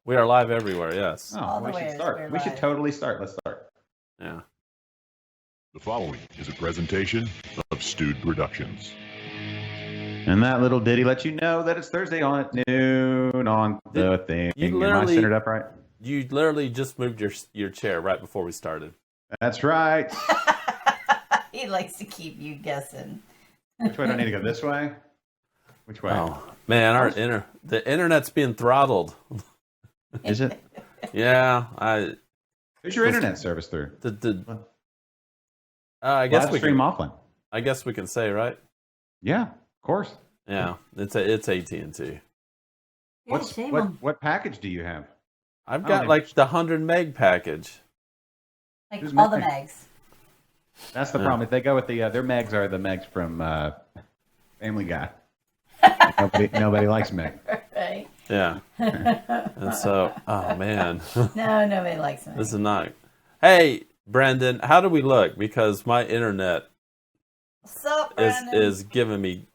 We are live everywhere, yes. Oh, we should start. We should totally start. Let's start. Yeah. The following is a presentation of Stewed Productions. And that little ditty lets you know that it's Thursday on at noon on the thing. Am I centered up right? You literally just moved your chair right before we started. That's right. He likes to keep you guessing. Which way do I need to go? This way? Which way? Oh man, the internet's being throttled. Is it? Yeah, Who's your internet service through? I guess we stream offline. I guess we can say, right? Yeah, of course. Yeah, it's AT&T. What package do you have? I've got like the 100 meg package. Like all the megs. That's the problem. If they go with the their megs are the megs from Family Guy. Nobody likes Meg. Right. Yeah. And so, oh man. No, nobody likes Meg. This is not. Hey, Brandon, how do we look? Because my internet What's up, Brandon? is giving me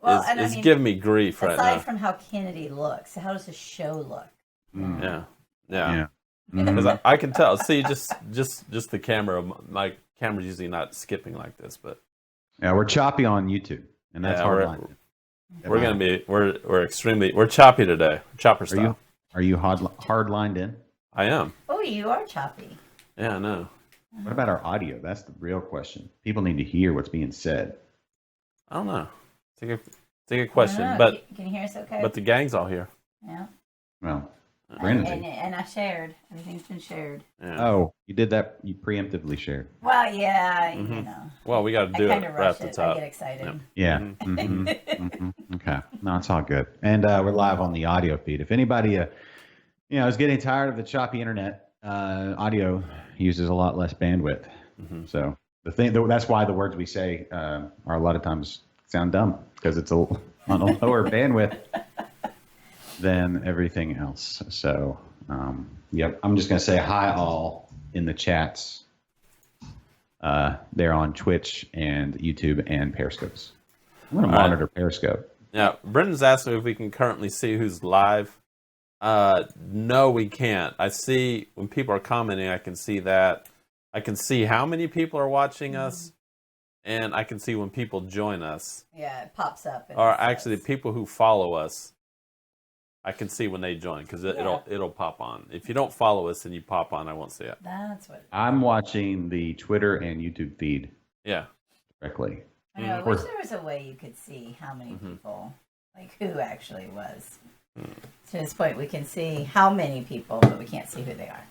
giving me grief right now. Aside from how Kennedy looks, how does the show look? Yeah. Because I can tell. See, just the camera. My camera's usually not skipping like this, but yeah, we're choppy on YouTube, and that's hard. We're choppy today. Chopper style. Are you hard lined in? I am. Oh, you are choppy. Yeah, I know. What about our audio? That's the real question. People need to hear what's being said. I don't know. It's a good question, but can you hear us okay? But the gang's all here. Yeah. Well, and I shared. Everything's been shared. Yeah. Oh, you did that. You preemptively shared. Well, yeah, you know. Well, we got to do it right at the top. I get excited. Yeah. Okay. No, it's all good. And we're live on the audio feed. If anybody, is getting tired of the choppy internet, audio uses a lot less bandwidth. So that's why the words we say are a lot of times sound dumb because it's on a lower bandwidth than everything else. So, yep. I'm just gonna say hi all in the chats. They're on Twitch and YouTube and Periscopes. I'm gonna monitor Periscope. Yeah, Brendan's asking if we can currently see who's live. No, we can't. I see when people are commenting, I can see that. I can see how many people are watching us, and I can see when people join us. Yeah, it pops up. Or actually, people who follow us, I can see when they join because it'll pop on. If you don't follow us and you pop on, I won't see it. That's what. I'm watching the Twitter and YouTube feed. Yeah. Directly. I know. I wish there was a way you could see how many people, like who actually was. To this point, we can see how many people, but we can't see who they are.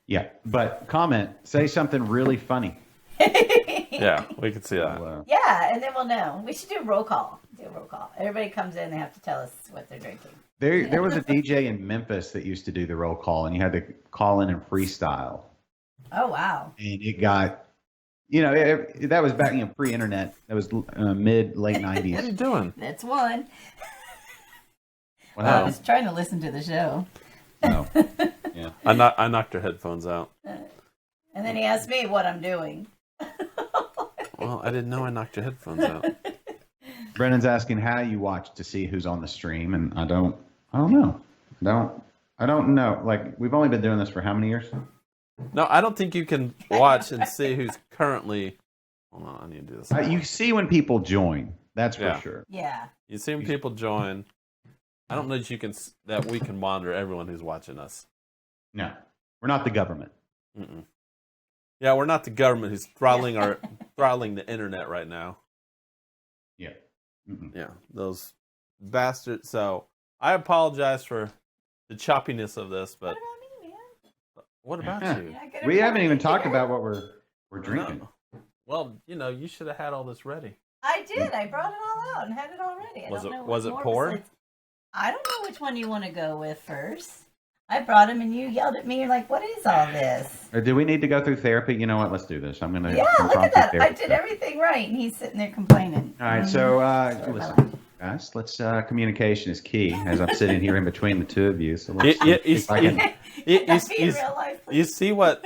Yeah, but say something really funny. Yeah, we can see that. Yeah, and then we'll know. We should do a roll call. Everybody comes in, they have to tell us what they're drinking. There was a DJ in Memphis that used to do the roll call, and you had to call in and freestyle. Oh, wow. And it got, that was back, pre-internet. That was late 90s. What are you doing? That's one. Wow. I was trying to listen to the show. No. Yeah. I knocked her headphones out. And then he asked me what I'm doing. Well, I didn't know I knocked your headphones out. Brennan's asking how you watch to see who's on the stream, and I don't know. I don't know. Like, we've only been doing this for how many years? No, I don't think you can watch and see who's currently. Hold on, I need to do this. You see when people join. That's for sure. Yeah. You see when people join. I don't know that we can monitor everyone who's watching us. No, we're not the government. Yeah, we're not the government who's throttling the internet right now. Yeah. Yeah, those bastards. So I apologize for the choppiness of this, but what about you? We haven't even talked about what we're drinking. No. Well, you should have had all this ready. I did. I brought it all out and had it all ready. Was it poured? I don't know which one you want to go with first. I brought him and you yelled at me. You're like, what is all this? Or do we need to go through therapy? You know what? Let's do this. I'm going to. Yeah, look at that. I did everything right. And he's sitting there complaining. All right. So, listen, guys, communication is key as I'm sitting here in between the two of you. So you see what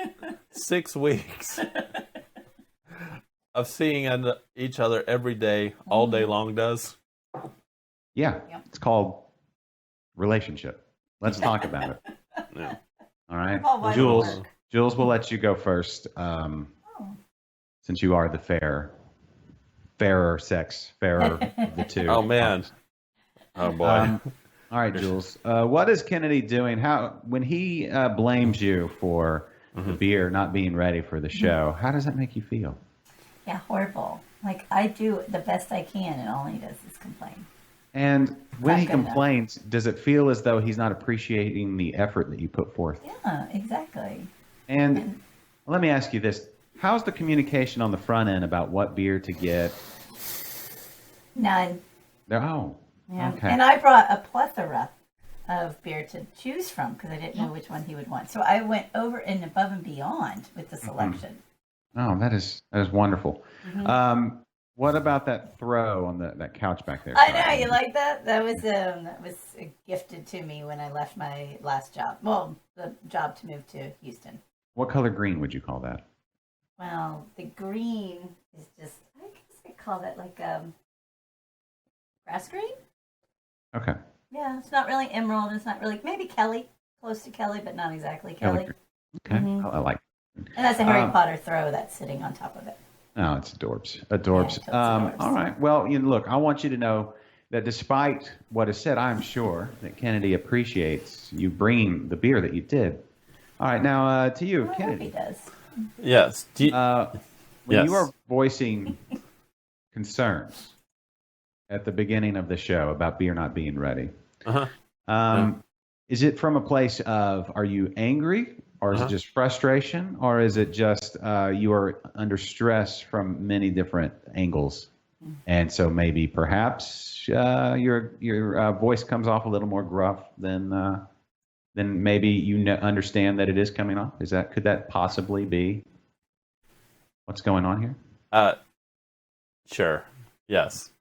6 weeks of seeing each other every day, all day long does? Yeah. It's called relationship. Let's talk about it. Yeah. All right. Oh, why Jules, don't work? Jules, we'll let you go first. Oh. Since you are the fairer sex, fairer of the two. Oh man. Oh boy. All right, Jules. What is Kennedy doing? When he blames you for the beer not being ready for the show, how does that make you feel? Yeah, horrible. Like, I do the best I can, and all he does is complain. And when Not he good enough. complains, does it feel as though he's not appreciating the effort that you put forth? Yeah, exactly. And let me ask you this. How's the communication on the front end about what beer to get? None. Oh, Yeah. okay. And I brought a plethora of beer to choose from because I didn't know which one he would want. So I went over and above and beyond with the selection. Oh, that is wonderful. What about that throw on that couch back there? I know, you like that? That was gifted to me when I left my last job. Well, the job to move to Houston. What color green would you call that? Well, the green is just, I guess I call that like grass green. Okay. Yeah, it's not really emerald. It's not really, maybe Kelly, close to Kelly, but not exactly Kelly. green. Okay. Mhm. I like. And that's a Harry Potter throw that's sitting on top of it. Oh, it's adorbs. Adorbs. Yeah, it's adorbs. All right. Well, look, I want you to know that despite what is said, I'm sure that Kennedy appreciates you bringing the beer that you did. All right. Now, to you, I hope he Kennedy. does. Yes. When Yes. you are voicing concerns at the beginning of the show about beer not being ready, Uh-huh. is it from a place of, are you angry, or is it just frustration, or is it just you are under stress from many different angles, and so maybe perhaps your voice comes off a little more gruff than maybe you understand that it is coming off? Could that possibly be what's going on here? Sure. Yes.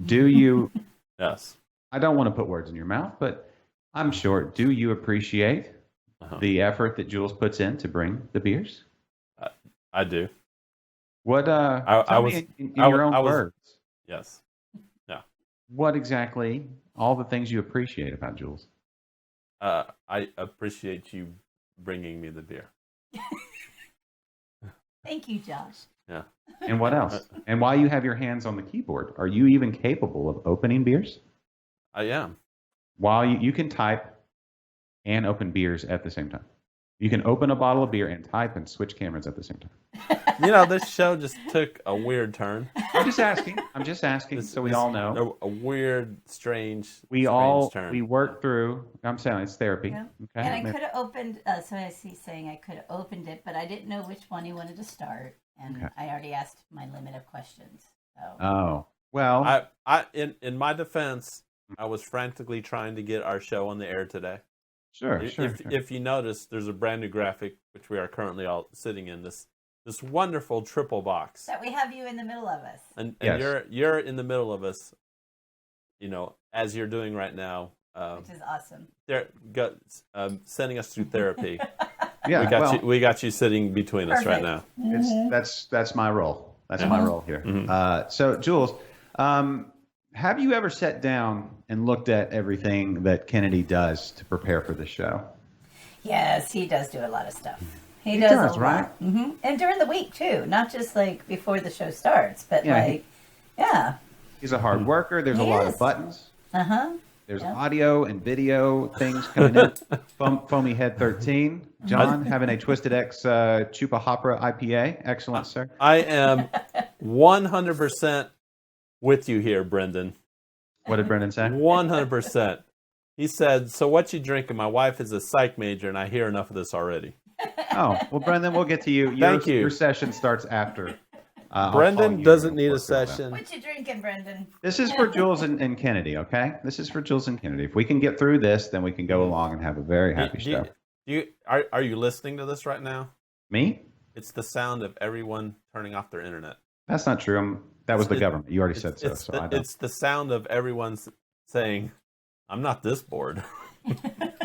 Do you? Yes. I don't want to put words in your mouth, but I'm sure. Do you appreciate the effort that Jules puts in to bring the beers? I do. What? Tell me in your own words. Yes. Yeah. What exactly? All the things you appreciate about Jules. I appreciate you bringing me the beer. Thank you, Josh. Yeah. And what else? And while you have your hands on the keyboard, are you even capable of opening beers? I am. While you can type and open beers at the same time. You can open a bottle of beer and type and switch cameras at the same time. This show just took a weird turn. I'm just asking, so we all know. A weird, strange. We turn. work through. I'm saying it's therapy. Yeah. Okay. And I could have opened, so I see saying I could have opened it, but I didn't know which one he wanted to start. And I already asked my limit of questions. So. Oh, well. In my defense, I was frantically trying to get our show on the air today. Sure. If you notice, there's a brand new graphic, which we are currently all sitting in, this wonderful triple box. That we have you in the middle of us. And Yes. you're in the middle of us, as you're doing right now. Which is awesome. Sending us through therapy. Yeah, we got you sitting between us right Perfect. now. That's my role. That's Yeah. my role here. So, Jules, have you ever sat down and looked at everything that Kennedy does to prepare for the show? Yes, he does do a lot of stuff. He does, does a right? lot. Mm-hmm. And during the week, too. Not just like before the show starts, but Yeah, yeah. He's a hard worker. There's a lot of Yes. buttons. Uh-huh. There's audio and video things coming in. Foamy Head 13. John having a Twisted X Chupa Hopra IPA. Excellent, sir. I am 100% with you here, Brendan. What did Brendan say? 100%. He said, "So what you drinking? My wife is a psych major, and I hear enough of this already." Oh, well, Brendan, we'll get to you. Thank you. Your session starts after. I'll call Brendan you doesn't need a before that. session. What you drinking, Brendan? This is for Jules and Kennedy, okay? This is for Jules and Kennedy. If we can get through this, then we can go along and have a very happy show. Are you listening to this right now? Me? It's the sound of everyone turning off their internet. That's not true. That was the government. You already said so. I don't. It's the sound of everyone saying, "I'm not this bored."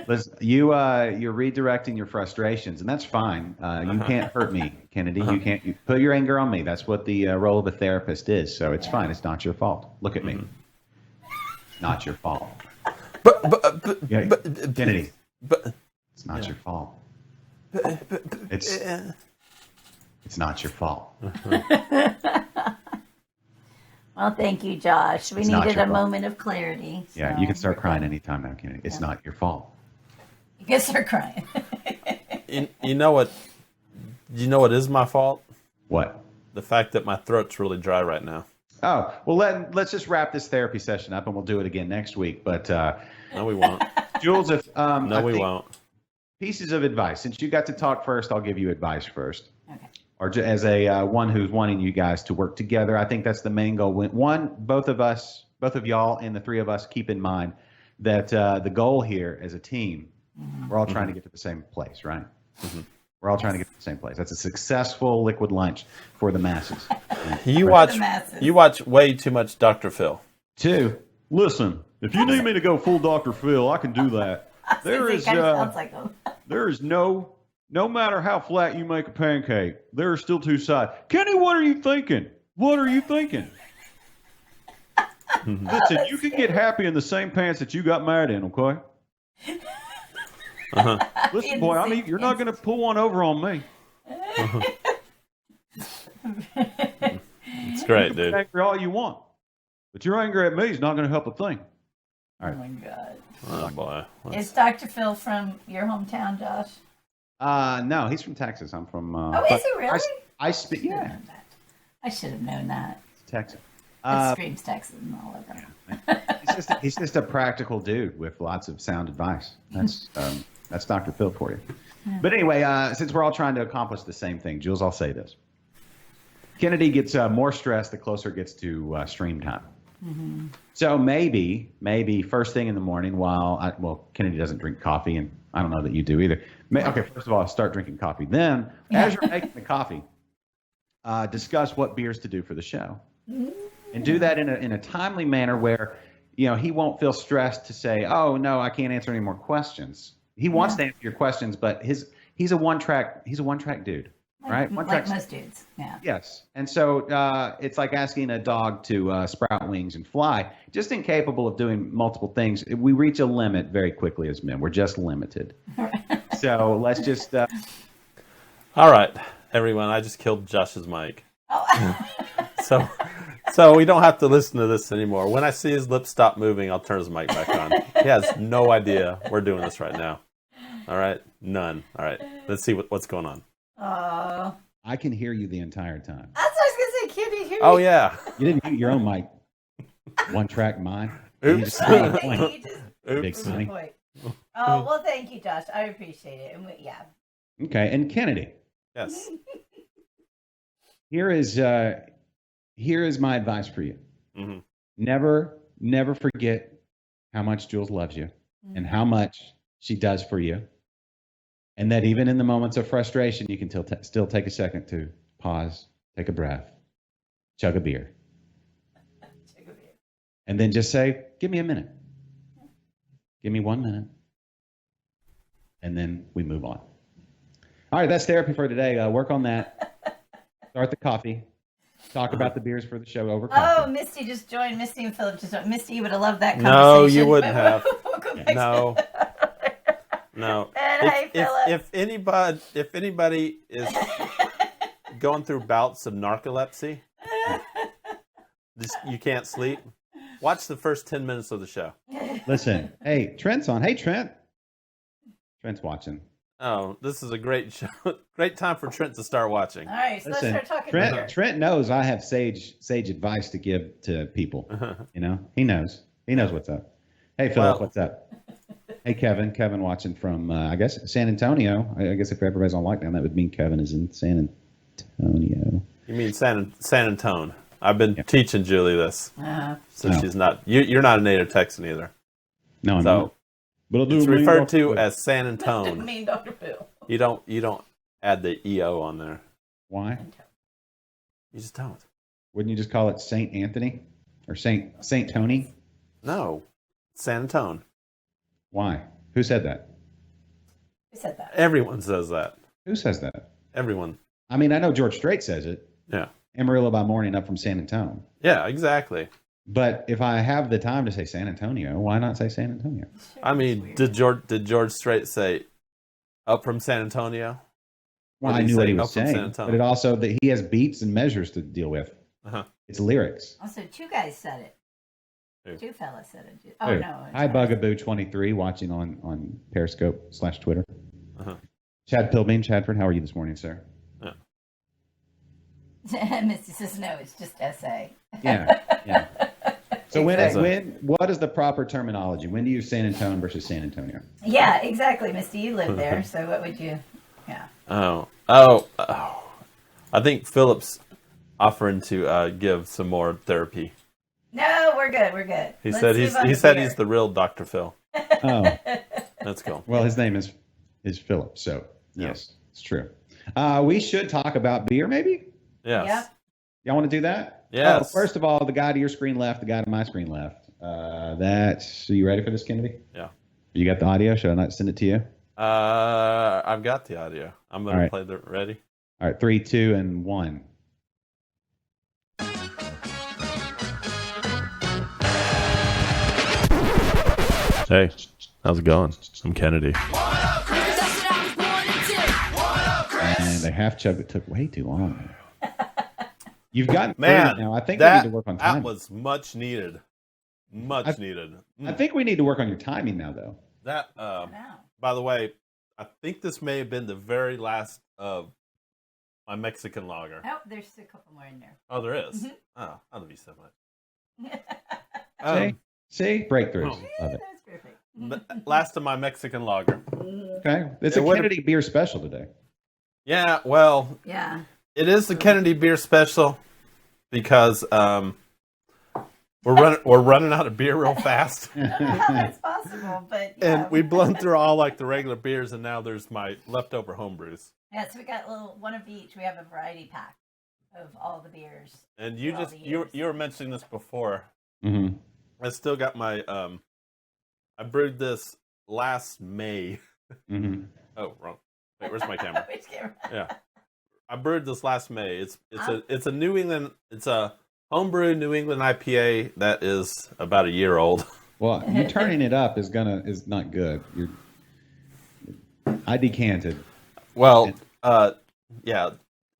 Listen, you're redirecting your frustrations, and that's fine. You can't hurt me, Kennedy. You put your anger on me. That's what the role of a therapist is. So it's fine. It's not your fault. Look at me. Not your fault. But Kennedy, It's not your fault. It's not your fault. Well, thank you, Josh. We It's not needed your a fault. moment of clarity. Yeah, so you can start we're crying good. anytime now, Kennedy. It's not your fault. You can start crying. You know what? You know what is my fault? What? The fact that my throat's really dry right now. Oh, well, let's just wrap this therapy session up, and we'll do it again next week. But No, we won't. Jules, if No, we won't. pieces of advice. Since you got to talk first, I'll give you advice first. Okay. Or as a one who's wanting you guys to work together. I think that's the main goal. Both of y'all and the three of us keep in mind that the goal here as a team, we're all trying to get to the same place, right? We're all trying to get to the same place. That's a successful liquid lunch for the masses. You Right. watch way too much Dr. Phil. Two, listen, if you need me to go full Dr. Phil, I can do that. There is sounds like him. there is no matter how flat you make a pancake, there are still two sides. Kenny, what are you thinking? What are you thinking? Listen, you can get happy in the same pants that you got mad in, okay? Listen, boy, I mean, you're not going to pull one over on me. It's great, dude. Angry all you want, but your anger at me is not going to help a thing. Oh my God. Oh boy. Is Dr. Phil from your hometown, Josh? No, he's from Texas. I'm from. Oh, is he really? I speak. Yeah, I should have known that. Texas. It screams Texas and all over. He's just a practical dude with lots of sound advice. That's Dr. Phil for you. But anyway, since we're all trying to accomplish the same thing, Jules, I'll say this. Kennedy gets more stressed the closer it gets to stream time. So maybe first thing in the morning while Kennedy doesn't drink coffee, and I don't know that you do either. Okay, first of all, start drinking coffee. Then, as you're making the coffee, discuss what beers to do for the show. And do that in a timely manner where, he won't feel stressed to say, "Oh no, I can't answer any more questions." He wants to answer your questions, but he's a one track dude, right? Like most dudes. Yeah. Yes, and so it's like asking a dog to sprout wings and fly. Just incapable of doing multiple things. We reach a limit very quickly as men. We're just limited. So let's just. All right, everyone. I just killed Josh's mic. Oh. So we don't have to listen to this anymore. When I see his lips stop moving, I'll turn his mic back on. He has no idea we're doing this right now. All right? None. All right. Let's see what's going on. Oh. I can hear you the entire time. That's what I was going to say. Can you hear Oh me? You didn't mute your own mic. One track mind. Oops. You just made a point. You just Oops. Big Sonny. point. Oh, well, thank you, Josh. I appreciate it. And yeah. Okay, and Kennedy, Yes. here is my advice for you. Mhm. Never forget how much Jules loves you and how much she does for you. And that even in the moments of frustration, you can still take a second to pause, take a breath, chug a beer, and then just say, "Give me a minute. Give me 1 minute." And then we move on. All right, that's therapy for today. Work on that. Start the coffee. Talk about the beers for the show over coffee. Oh, Misty just joined. Misty and Philip just joined. Misty, you would have loved that No, conversation. you wouldn't have. We'll go back to No. that. No. And hey, Philip. If anybody is going through bouts of narcolepsy, you can't sleep, watch the first 10 minutes of the show. Listen, hey, Trent's on. Hey, Trent. Trent's watching. Oh, this is a great show. Great time for Trent to start watching. All right, so Listen, let's start talking beer. Trent knows I have sage advice to give to people. He knows. He knows what's up. Hey, Philip, Well- what's up? Hey, Kevin watching from, I guess, San Antonio. I guess if everybody's on lockdown, that would mean Kevin is in San Antonio. You mean San Antone. I've been teaching Julie this, so No. she's not. You're not a native Texan either. No, I'm So not. But I'll do it's a mean referred Dr. to Phil. as San Didn't Antone. mean Dr. Phil. You don't add the EO on there. Why? You just don't. Wouldn't you just call it Saint Anthony or Saint Tony? No, San Antone. Why? Who said that? Who said that? Everyone says that. Who says that? Everyone. I mean, I know George Strait says it. Yeah. Amarillo by morning up from San Antonio. Yeah, exactly. But if I have the time to say San Antonio, why not say San Antonio? I mean, did George Strait say Up from San Antonio. Well, What I did he knew what say? he Up was from San saying, Antonio. but it also that he has beats and measures to deal with. Uh-huh. It's lyrics. Also, two guys said it. Who? Two fellas said it. Oh Who? no. Hi, Bugaboo23, watching on Periscope/Twitter. Uh-huh. Chad Pilbeam, Chadford, how are you this morning, sir? Misty says no. It's just SA. Yeah. So Exactly. what is the proper terminology? When do you use San Antonio versus San Antonio? Yeah, exactly, Misty. You live there, so what would you? Yeah. Oh. I think Philip's offering to give some more therapy. No, we're good. We're good. He Let's said move on he to said beer. he's the real Dr. Phil. Oh, Let's go. well, his name is Philip, so Yeah. yes, it's true. We should talk about beer, maybe. Yes. Yep. Y'all want to do that? Yes. Oh, first of all, the guy to your screen left, the guy to my screen left. Are you ready for this, Kennedy? Yeah. You got the audio? Should I not send it to you? I've got the audio. I'm going All to right. play the ready. All right, 3, 2, and 1. Hey, how's it going? I'm Kennedy. And they half chugged it took way too long. You've gotten through Man, it now. I think we need to work on that timing. was much needed. Much needed. I think we need to work on your timing now, though. That, Wow. by the way, I think this may have been the very last of my Mexican lager. Oh, there's a couple more in there. Oh, there is? Mhm. Oh, I love you so much. See? Breakthroughs. Oh. Love it. That's perfect. Last of my Mexican lager. Okay. It's It a would've- Kennedy beer special today. Yeah, well, Yeah. it is the Kennedy beer special because we're running out of beer real fast. I don't know how that's possible, but yeah. And we've blown through all like the regular beers, and now there's my leftover homebrews. Yeah, so we got one of each. We have a variety pack of all the beers. And you For all just the you years. you were mentioning this before. Mm-hmm. I still got my I brewed this last May. Mm-hmm. Oh, wrong. Wait, where's my camera? Which camera? Yeah, I brewed this last May. It's Oh. a New England. It's a homebrew New England IPA that is about a year old. Well, you turning it up is not good. I decanted. Well, yeah,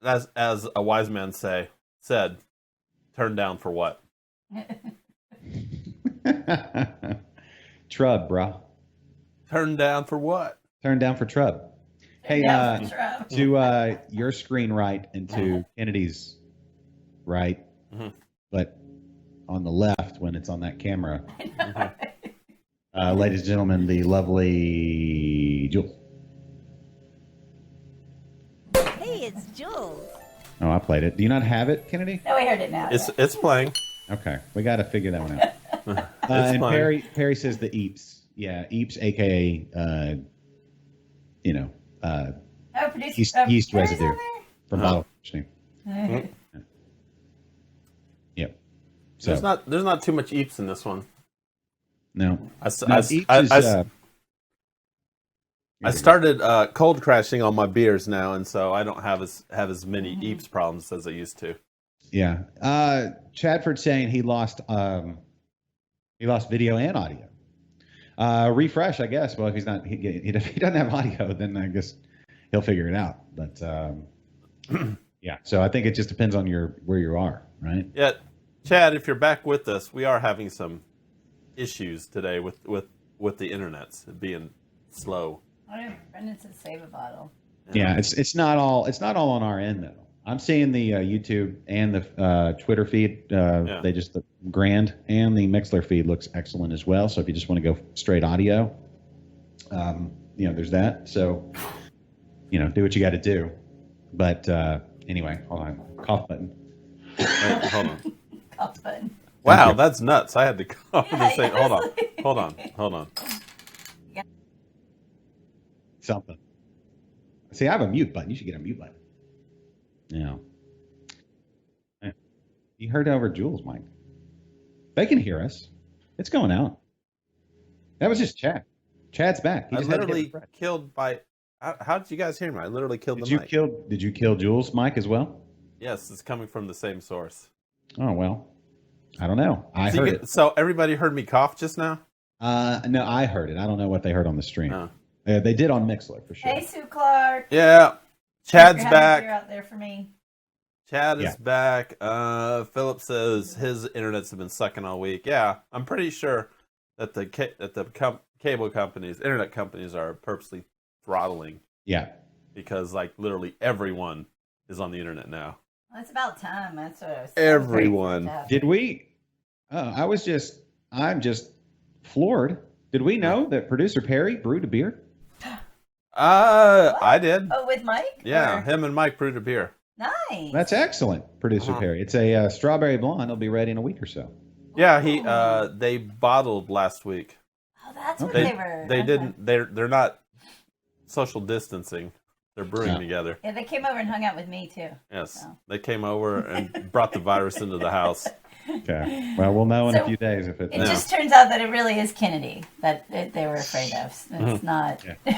as a wise man said, turn down for what? Trub, bruh. Turn down for what? Turn down for Trub. Hey, Yeah, for sure. to your screen right and to Kennedy's right, Mhm. but on the left when it's on that camera. Mhm. Ladies and gentlemen, the lovely Jules. Hey, it's Jules. Oh, I played it. Do you not have it, Kennedy? No, we heard it now. It's playing. Okay, we got to figure that one out. It's And playing. Perry says the Eeps. Yeah, Eeps, aka, Oh, producer, yeast Perry's residue on from Oh. bottle conditioning. there? Yep. So There's not too much eeps in this one. no, I Eeps is. I started cold crashing on my beers now, and so I don't have as many eeps problems as I used to. Yeah. Chadford saying he lost video and audio. Refresh, I guess. Well, if he's not, he doesn't have audio, then I guess he'll figure it out. But yeah, so I think it just depends on where you are, right? Yeah, Chad, if you're back with us, we are having some issues today with the internet's being slow. Oh, Brendan said save a bottle. Yeah, it's not all on our end though. I'm seeing the YouTube and the Twitter feed. Yeah. They just the Grand and the Mixler feed looks excellent as well. So if you just want to go straight audio, there's that. So do what you got to do. But anyway, hold on, cough button. Wait, hold on. Cough button. Wow, that's nuts. I had to cough Yeah, and say, hold on. Something. See, I have a mute button. You should get a mute button. Yeah. You heard over Jules, Mike. They can hear us. It's going out. That was just Chad. Chad's back. He I just had to hit literally refresh. killed by. How did you guys hear me? I literally killed Did the you mic. kill Jules, Mike, as well? Yes, it's coming from the same source. Oh well. I don't know. I heard it. So everybody heard me cough just now. No, I heard it. I don't know what they heard on the stream. Oh. They did on Mixler for sure. Hey, Sue Clark. Yeah. Chad's You're back. out there for me. Chad Yeah. is back. Philip says his internet's been sucking all week. Yeah, I'm pretty sure that the cable companies, internet companies, are purposely throttling Yeah. because like literally everyone is on the internet now. Well, it's about time. That's what I was. Everyone. Did we? I'm just floored. Did we know that producer Perry brewed a beer? I did. Oh, with Mike? Yeah, Or- him and Mike brewed a beer. Nice. That's excellent, producer Uh-huh. Perry. It's a strawberry blonde. It'll be ready in a week or so. Yeah, they bottled last week. Oh, that's what They they were. they okay. didn't. They're not social distancing. They're brewing Yeah. together. Yeah, they came over and hung out with me too. Yes, Oh. they came over and brought the virus into the house. Okay. Well, we'll know in a So, few days if it's. It Yeah. just turns out that it really is Kennedy that they were afraid of. Mm-hmm. It's not. Yeah. But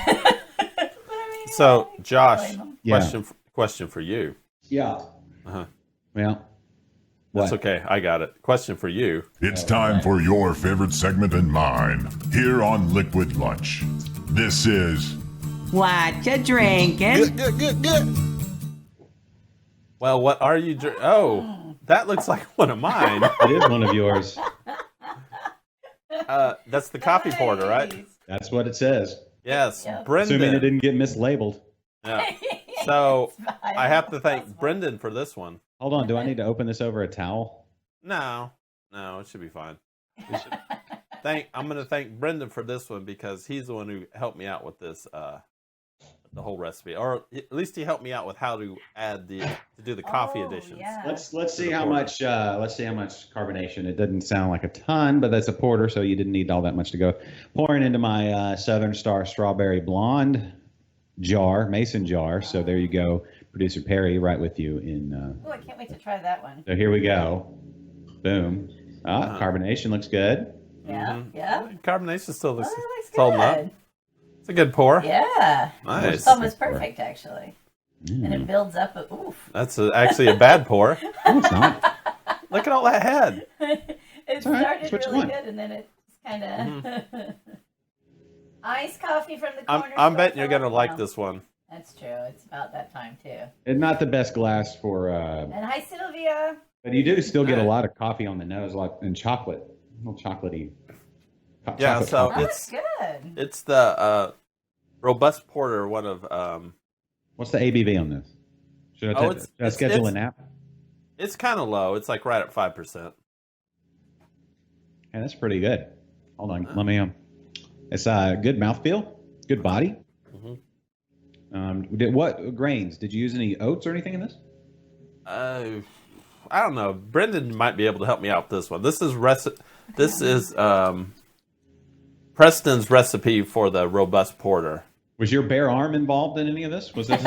I mean, So, I Josh, blame them. Yeah. question for you. Yeah. Uh-huh. Well. That's What? okay. I got it. Question for you. It's time for your favorite segment and mine here on Liquid Lunch. This is What you drinking? Well, what are you? Oh, that looks like one of mine. It is one of yours. That's the coffee porter, right? Nice. That's what it says. Yes, Yeah. Brendan. Assuming it didn't get mislabeled. Yeah. So It's fine. I have to thank Possible. Brendan for this one. Hold on. Do I need to open this over a towel? No, it should be fine. I'm going to thank Brendan for this one because he's the one who helped me out with this, the whole recipe, or at least he helped me out with how to do the coffee Oh, additions. yeah. Let's see the how porter. much. Let's see how much carbonation. It doesn't sound like a ton, but that's a porter, so you didn't need all that much to go. Pouring into my Southern Star Strawberry Blonde jar, mason jar. So there you go, producer Perry, right with you in. Oh, I can't wait to try that one. So here we go. Boom. Uh-huh. Carbonation looks good. Yeah, Mhm. yeah. Carbonation still Oh, looks, that looks it's holding up. good. It's a good pour. Yeah. Nice. It's almost perfect, actually. And it Mm. builds up. Oof. That's actually a bad pour. No, it's not. Look at all that head. It all right. started That's what you really want. good, and then it just kind of. Iced coffee from the I'm corner. betting you're store. going to like No, this one. That's true. It's about that time, too. And not the best glass for. And hi, Sylvia. But you do still get a lot of coffee on the nose, like and chocolate, a little chocolatey. Yeah, chocolate so coffee. Oh, that's good. It's the robust porter, one of What's the ABV on this? Should I, Oh, should I schedule a nap? it's kind of low. It's like right at 5%. Yeah, that's pretty good. Hold on, let me. It's good mouthfeel, good body. What grains? Did you use any oats or anything in this? I don't know. Brendan might be able to help me out with this one. This is Preston's recipe for the robust porter. Was your bare arm involved in any of this? Was this?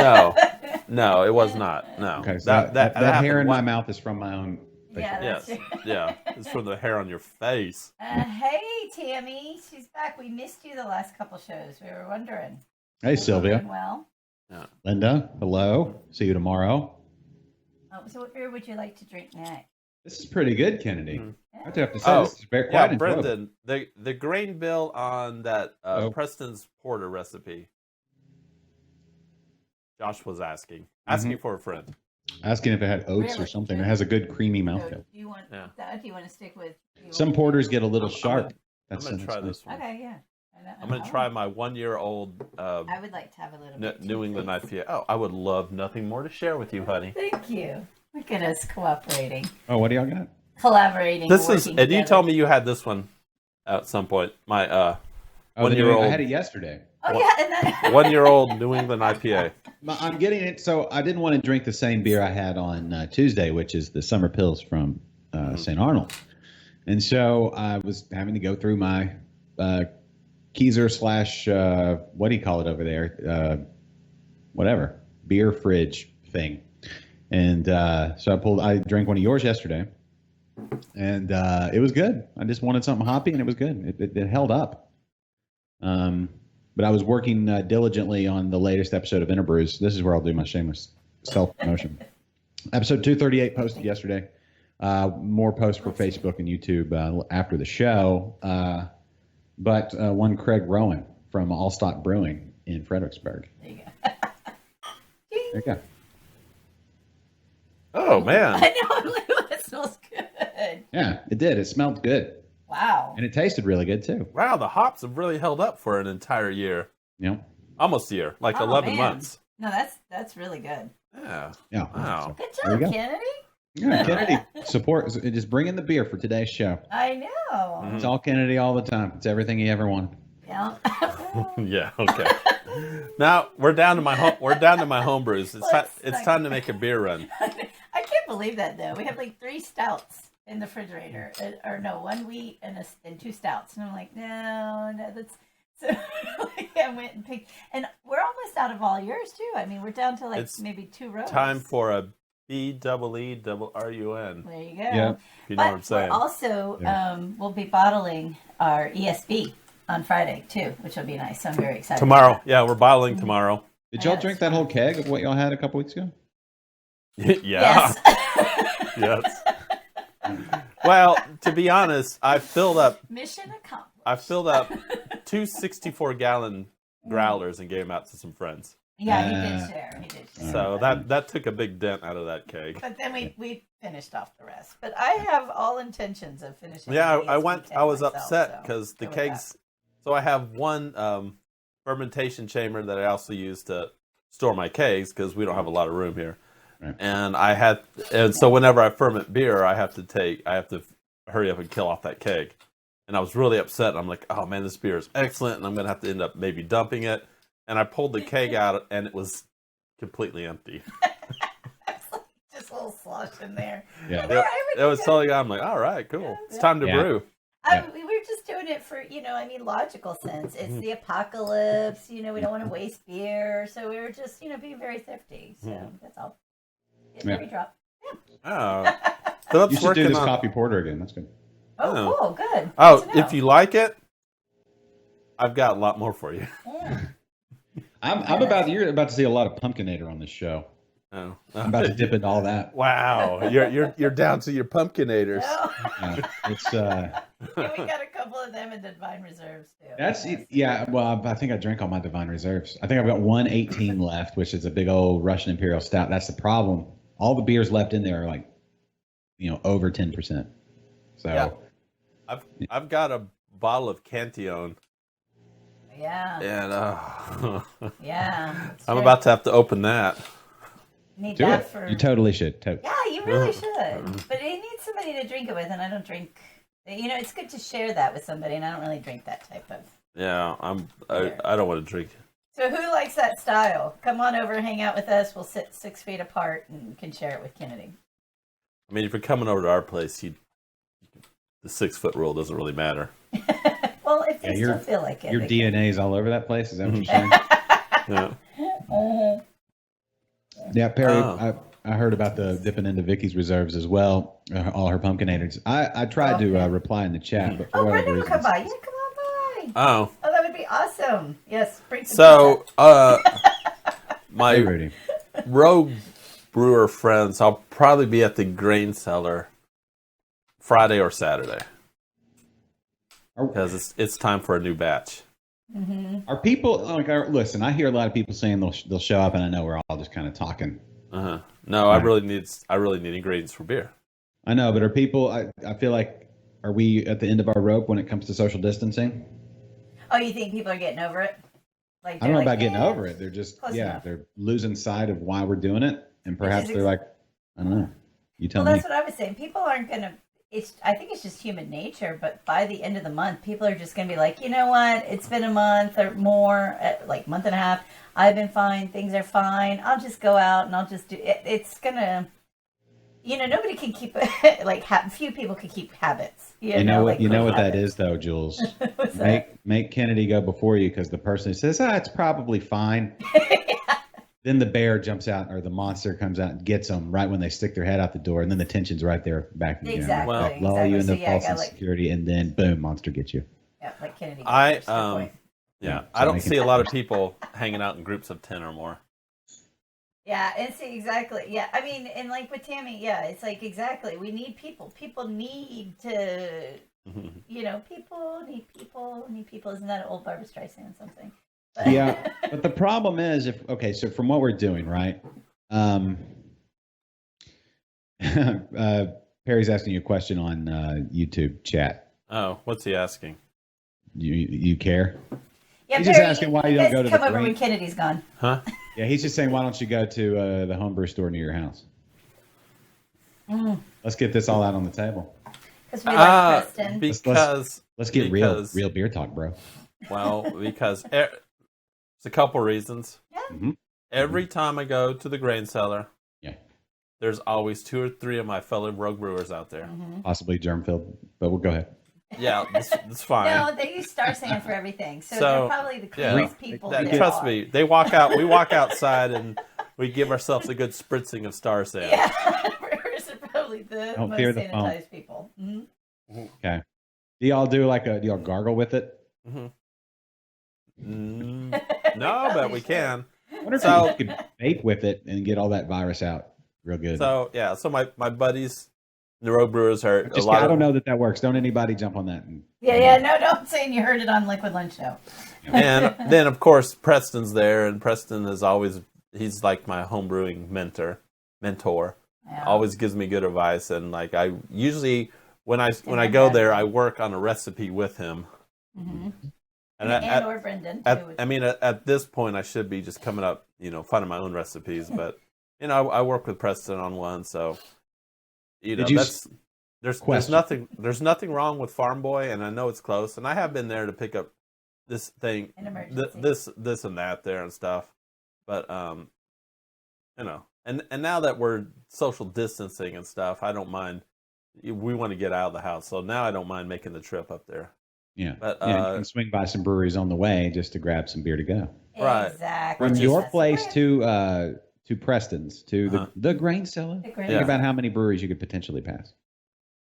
No, it was not. No. Okay, so that that hair in happened my one- mouth is from my own. Yeah, that's Yes, true. yeah. It's from the hair on your face. Hey, Tammy. She's back. We missed you the last couple shows. We were wondering. Hey, Sylvia. Doing well. Linda, hello. See you tomorrow. So what beer would you like to drink next? This is pretty good, Kennedy. Mhm. I have to say, Oh, this is very Yeah, quite enjoyable. Brendan, the grain bill on that Oh. Preston's porter recipe. Josh was asking for a friend. Asking if it had oats or Really? something. It has a good creamy So mouthfeel. do you want Yeah. that? Do you want to stick with? do you Some want- porters get a little I'm sharp. I'm That's gonna try nice. this one. Okay, yeah. I'm gonna try my 1-year-old I would like to have a little bit. New too, England please. IPA. Oh, I would love nothing more to share with you, honey. Thank you. Look at us cooperating, Oh, what do y'all got? collaborating. This is, working and you together. told me you had this one at some point. My Oh, the 1-year-old. I had it yesterday. Oh yeah, and then 1-year-old New England IPA. I'm getting it. So I didn't want to drink the same beer I had on Tuesday, which is the Summer Pills from St. Arnold. And so I was having to go through my Keyser slash, what do you call it over there? Whatever, beer fridge thing. And so I drank one of yours yesterday. And it was good. I just wanted something hoppy, and it was good. It held up. But I was working diligently on the latest episode of Interbrews. This is where I'll do my shameless self-promotion. Episode 238 posted yesterday. More posts for Facebook and YouTube after the show. But one Craig Rowan from All Stock Brewing in Fredericksburg. There you go. There you go. Oh man. I know. I'm like, oh, that smells good. Yeah, it did. It smelled good. Wow. And it tasted really good too. Wow, the hops have really held up for an entire year. You know? Almost a year, like Oh, 11 man. months. No, that's really good. Yeah. Yeah. Wow. Good There you job, go. Kennedy. Yeah, Kennedy support just bringing the beer for today's show. I know. It's all Kennedy all the time. It's everything he ever wanted. Yeah. Yeah. Okay. Now we're down to my home brews. It's time to make a beer run. I can't believe that though. We have like 3 stouts in the refrigerator, or no, 1 wheat and 2 stouts, and I'm like, no, that's. So I went and picked, and we're almost out of all yours too. I mean, we're down to like It's maybe 2 rows. Time for a BEERUN. There you go. Yeah. If you know what I'm saying. We're also, we'll be bottling our ESB on Friday too, which will be nice. So I'm very excited. Tomorrow. Yeah, we're bottling tomorrow. Did y'all Yeah, drink it's that whole keg of what y'all had a couple weeks ago? Yeah. Yes. Yes. Well, to be honest, I filled up Mission accomplished. 2 64-gallon growlers and gave them out to some friends. Yeah, he did share. He did share. So that took a big dent out of that keg. But then we finished off the rest. But I have all intentions of finishing. Yeah, the I ESB went. keg I was myself, upset so because the go with kegs. So I have one fermentation chamber that I also use to store my kegs because we don't have a lot of room here. Right. And so whenever I ferment beer, I have to hurry up and kill off that keg. And I was really upset. I'm like, oh man, this beer is excellent, and I'm gonna have to end up maybe dumping it. And I pulled the keg out, and it was completely empty. It's like just a little slush in there. Yeah. It was totally gone. I'm like, all right, cool. It's time to Yeah. brew. We were just doing it for, logical sense. It's the apocalypse. We don't want to waste beer. So we were just, being very thrifty. So that's all. Yeah. Every drop. Oh, You Philip's should do working this on. coffee porter again. That's good. Oh, Oh. cool. Good. Oh, Good to know. if you like it, I've got a lot more for you. Mm. You're about to see a lot of Pumpkinator on this show. Oh, I'm about to dip into all that. wow, you're down to your pumpkinators. No. Yeah. It's Yeah, we got a couple of them in Divine Reserves, too. that's yeah. Well, I think I drank all my Divine Reserves. I think I've got 118 left, which is a big old Russian Imperial Stout. That's the problem. All the beers left in there are like, over 10%. So Yeah. I've got a bottle of Cantillon, Yeah. and Yeah. it's I'm true. about to have to open that. Need do that it. for. You totally should. Yeah, you really should. But it needs somebody to drink it with, and I don't drink. It's good to share that with somebody, and I don't really drink that type of. Yeah, I don't want to drink. So who likes that style? Come on over, hang out with us. We'll sit 6 feet apart and can share it with Kennedy. I mean, if you're coming over to our place, the 6-foot rule doesn't really matter. Well, if you your- still feel like it. your we DNA's all over that place. Is that what you're saying? Yeah. can- Yeah, Perry. Oh. I heard about the dipping into Vicky's reserves as well. All her Pumpkinators. I tried to Okay. reply in the chat, but for Oh, whatever Brenda will reason, come by. Yeah, come on by. Oh, Oh, that would be awesome. Yes, bring some so pizza. Hey, my Rudy. Rogue Brewer friends, I'll probably be at the Grain Cellar Friday or Saturday because it's time for a new batch. Are people like? Listen, I hear a lot of people saying they'll show up, and I know we're all just kind of talking. Uh-huh. No, I really need ingredients for beer. I know, but are people? I feel like, are we at the end of our rope when it comes to social distancing? Oh, you think people are getting over it? Like I don't know they're about like, getting "Eh." over it. They're just Close enough. they're losing sight of why we're doing it, and perhaps is they're like, I don't know. You tell Well, me. that's what I was saying. People aren't gonna. I think it's just human nature. But by the end of the month, people are just gonna be like, you know what? It's been a month or more, like month and a half. I've been fine. Things are fine. I'll just go out and I'll just do it. It's gonna. Nobody can keep like few people can keep habits. You know what? like You know good what that habits. is, though, Jules. What's that? Make Kennedy go before you because the person who says, it's probably fine. Then the bear jumps out or the monster comes out and gets them right when they stick their head out the door, and then the tension's right there back again. Exactly, Like, lull you exactly. into So, yeah, I false got, like- insecurity, and then boom, monster gets you. Yeah, like Kennedy. I, That's the point. Yeah, So I don't make it- see a lot of people hanging out in groups of 10 or more. Yeah, and see exactly. Yeah, I mean, and like with Tammy, yeah, it's like exactly. We need people. People need to, people need people. Isn't that an old Barbra Streisand or something? Yeah, but the problem is so from what we're doing, right? Perry's asking you a question on YouTube chat. Oh, what's he asking? You care? Yeah, He's just asking why you don't guys go to come the over grain- when Kennedy's gone. Huh? Yeah, he's just saying, why don't you go to the homebrew store near your house? Let's get this all out on the table. Because we like Preston. Because Let's get real beer talk, bro. well, because it's a couple reasons. Yeah. Mhm. Every time I go to the grain cellar, Yeah, there's always 2 or 3 of my fellow rogue brewers out there. possibly germ filled, but we'll go ahead. Yeah, that's fine. No, they use Star Sand for everything. So, So, they're probably the yeah. coolest people. there Trust are. me, they walk out. We walk outside and we give ourselves a good spritzing of Star Sand. Yeah, brewers are probably the Don't most fear the foam. sanitized people. Mhm. Okay. Do y'all gargle with it? No, but we can. I wonder if So- you could vape with it and get all that virus out real good. So yeah, so my buddies, the rogue brewers are Just, a lot. I don't of, know that works. Don't anybody jump on that. Yeah. No, don't say you heard it on Liquid Lunch Show. And then of course Preston's there, and Preston is he's like my home brewing mentor. Yeah. Always gives me good advice, and like I usually when I go there, I work on a recipe with him. Mm-hmm. And or Brendan. Too. at this point, I should be just coming up, finding my own recipes. But I work with Preston on one, so there's nothing wrong with Farm Boy, and I know it's close, and I have been there to pick up this thing, An emergency. this and that there and stuff. But and now that we're social distancing and stuff, I don't mind. We want to get out of the house, so now I don't mind making the trip up there. Yeah. But you can swing by some breweries on the way just to grab some beer to go. Right. Exactly. From your That's place right. to Preston's to the grain cellar. The grain Think Yeah. about how many breweries you could potentially pass.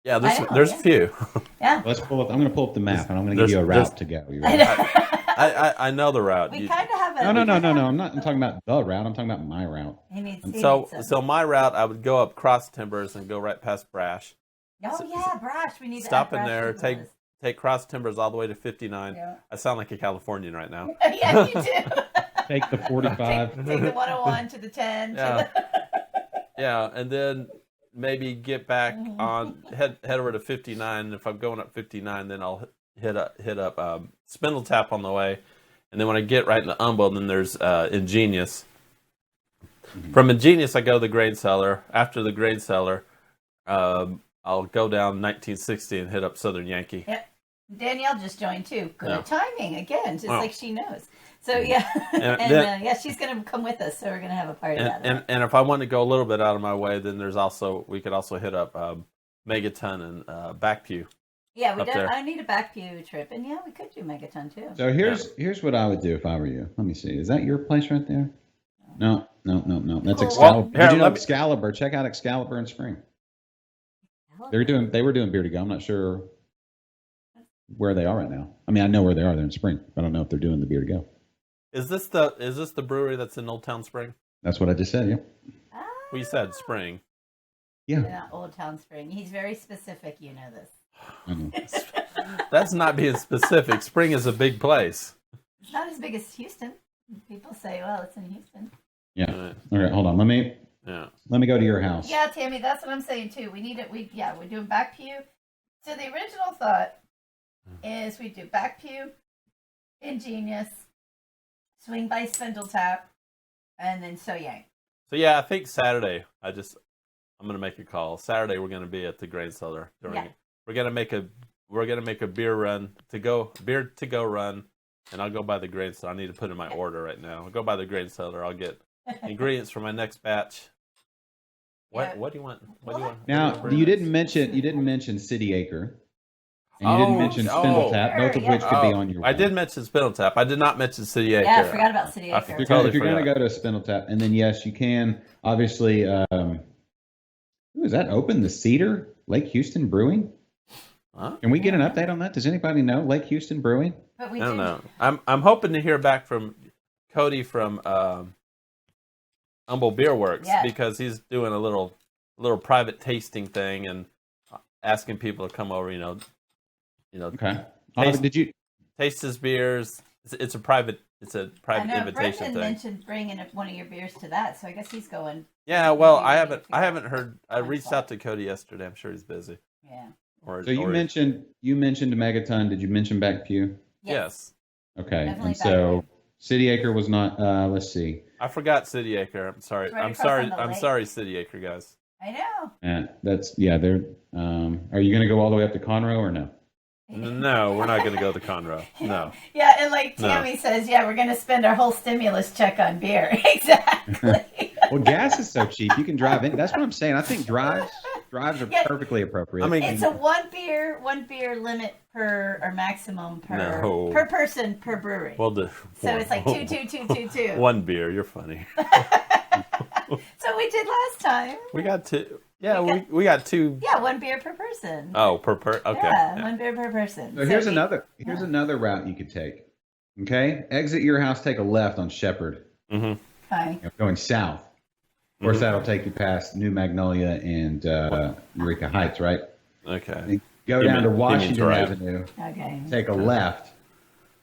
Yeah, I know, there's yeah. a few. Yeah. Let's pull up. I'm going to pull up the map and I'm going to give There's- you a route to go. You I ready? know. I know the route. We kind of have a. No. we kinda have- I'm not. I'm talking about the route. I'm talking about my route. He needs So some. my route, I would go up Cross Timbers and go right past Brash. Oh yeah, Brash. We need Stop to add in there, Brash to the list. take Cross Timbers all the way to 59. Yeah. I sound like a Californian right now. Yeah, you do. Take the 45. Take the 101 to the 10. Yeah. To the... Yeah, and then maybe get back on head over to 59. If I'm going up 59, then I'll hit up Spindle Tap on the way, and then when I get right into Humble, then there's Ingenious. From Ingenious, I go to the grain cellar. After the grain cellar, I'll go down 1960 and hit up Southern Yankee. Yep. Danielle just joined too. Good Yeah. timing again, just Oh. like she knows. So yeah, And and then- yeah, she's gonna come with us. So we're gonna have a party out of it. And if I want to go a little bit out of my way, then we could also hit up Megaton and Backpew. Yeah, we up don't. there. I need a back pew trip, and yeah, we could do Megaton too. So here's what I would do if I were you. Let me see. Is that your place right there? No. That's Oh. Excalibur. Well, Did you know let me- Excalibur? Check out Excalibur in Spring. They were doing beer to go. I'm not sure where they are right now. I mean, I know where they are. They're in Spring. I don't know if they're doing the beer to go. Is this the brewery that's in Old Town Spring? That's what I just said. Yeah. Ah, We said Spring. Yeah. not Old Town Spring. He's very specific. You know this. I know. That's not being specific. Spring is a big place. It's not as big as Houston. People say, "Well, it's in Houston." Yeah. Right. All right. Hold on. Let me go to your house. Yeah, Tammy, that's what I'm saying too. We need it. We're doing back pew. So the original thought is we do back pew, Ingenious, swing by Spindle Tap, and then So Yang. So yeah, I think Saturday. I'm gonna make a call. Saturday we're gonna be at the grain cellar. Yeah. We're gonna make a beer to go run, and I'll go by the grain cellar. I need to put in my order right now. I'll go by the grain cellar. I'll get ingredients for my next batch. What Yeah. what do you want? What do you want? Now, what do you want? didn't mention City Acre, and you didn't mention Spindle Tap, both of yeah. which could be on your. I did mention Spindle Tap. I did not mention City Acre. Yeah, I forgot about City I Acre. forgot. Totally If you're going to forgot. go to Spindle Tap, and then yes, you can obviously. Who is that? Open the Cedar Lake Houston Brewing. Huh? Can we get an update on that? Does anybody know Lake Houston Brewing? But we I don't did- know. I'm hoping to hear back from Cody from Humble Beer Works Yeah. because he's doing a little private tasting thing and asking people to come over. Okay. Taste- Did you? Taste his beers, It's a private I know invitation Brendan thing. mentioned bringing one of your beers to that, so I guess he's going. Yeah, well, Maybe I we can haven't figure heard. I out reached time out to Cody yesterday. I'm sure he's busy. Yeah. Or So you or- mentioned Megaton. Did you mention Backpew? yes. Okay, Definitely and so Backpew. City Acre was not. Let's see. I forgot City Acre. I'm sorry. It's right I'm across sorry. on the I'm lake. sorry, City Acre guys. I know. That's They're. Are you going to go all the way up to Conroe or no? No, we're not going to go to Conroe. No. Yeah, and like No. Tammy says, yeah, we're going to spend our whole stimulus check on beer. Exactly. Well, gas is so cheap. You can drive in. That's what I'm saying. I think drives are Yeah. perfectly appropriate. I mean, It's a one beer limit per or maximum No. per person per brewery. We'll do. So it's like two. One beer. You're funny. So we did last time. We got two. Yeah, We we got two. Yeah, one beer per person. Oh, per. Okay. Yeah, one bear per person. So here's we- another route you could take. Okay, exit your house, take a left on Shepherd, Mm-hmm. Fine. going south. Of course, that'll take you past New Magnolia and Eureka Heights, right? Okay. Go You down mean- to you mean Washington drive. Avenue, Okay. take a left,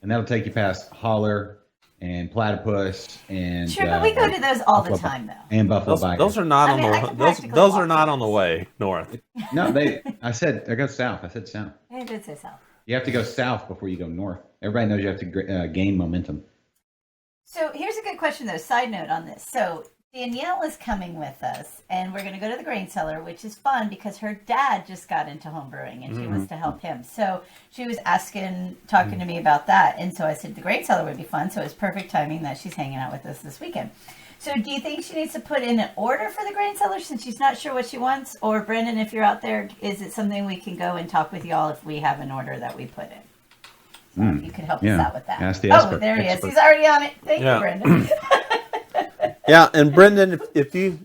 and that'll take you past Holler and Platypus and Sure, but we go to those all the Buffalo- time, though. and Buffalo Those, Biker. those are not I mean, I on can the those practically those are walk not it. on the way north. No, I go south. I said south. I did say so. You have to go south before you go north. Everybody knows you have to gain momentum. So here's a good question, though. Side note on this. So Danielle is coming with us, and we're going to go to the grain cellar, which is fun because her dad just got into home brewing, and she wants to help him. So she was talking to me about that, and so I said the grain cellar would be fun. So it's perfect timing that she's hanging out with us this weekend. So do you think she needs to put in an order for the grain cellar since she's not sure what she wants? Or Brendan, if you're out there, is it something we can go and talk with y'all if we have an order that we put in? So you could help us out with that. Ask the Oh, expert. there he is. He's already on it. Thank Yeah. you, Brendan. Yeah, and Brendan, if you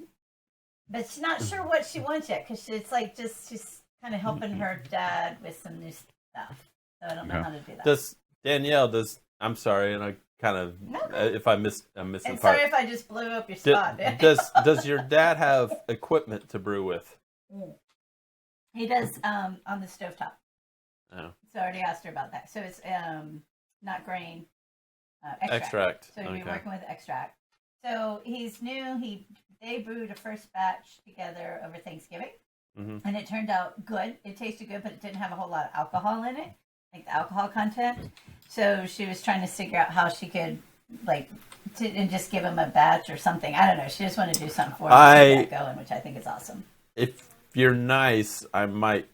But she's not sure what she wants yet because it's like she's kind of helping her dad with some new stuff. So I don't know Okay. how to do that. does Danielle I'm sorry, and I kind of No. if I'm missing and part. sorry if I just blew up your spot. Does your dad have equipment to brew with? He does on the stovetop. Oh. So I already asked her about that. So it's not grain, extract. Extract. So you're Okay. working with extract. So he's new. They brewed a first batch together over Thanksgiving, and it turned out good. It tasted good, but it didn't have a whole lot of alcohol in it, like the alcohol content. So she was trying to figure out how she could and just give him a batch or something. I don't know. She just wanted to do something for him to get that going, which I think is awesome. If you're nice, I might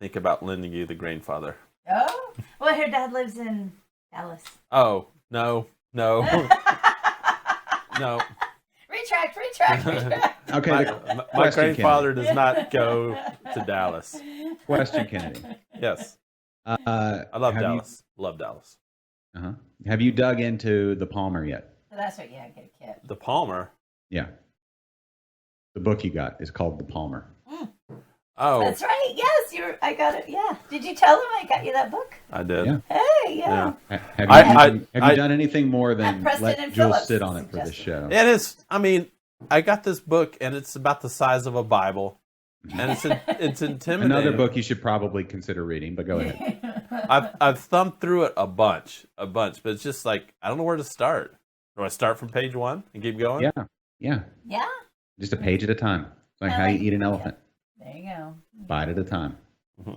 think about lending you the Grainfather. Oh, well, her dad lives in Dallas. Oh, no. No. Retract. Okay, My the question, grandfather does not go to Dallas. Question, Kennedy. Yes. I I love Dallas. Love Dallas. Have you dug into the Palmer yet? So that's what, yeah, get a kit. The Palmer. Yeah. The book you got is called The Palmer. Oh, That's right. Yes, I got it. Yeah. Did you tell him I got you that book? I did. Yeah. Hey, yeah. Have you done anything more than Preston let and Jules Phillips sit on it for the suggested. show? It is. I mean, I got this book, and it's about the size of a Bible, and it's intimidating. Another book you should probably consider reading, but go ahead. I've thumbed through it a bunch, but it's just like I don't know where to start. Do I start from page 1 and keep going? Yeah. Yeah. Just a page at a time. It's like how you eat an elephant. There you go. Bite at a time. Yeah.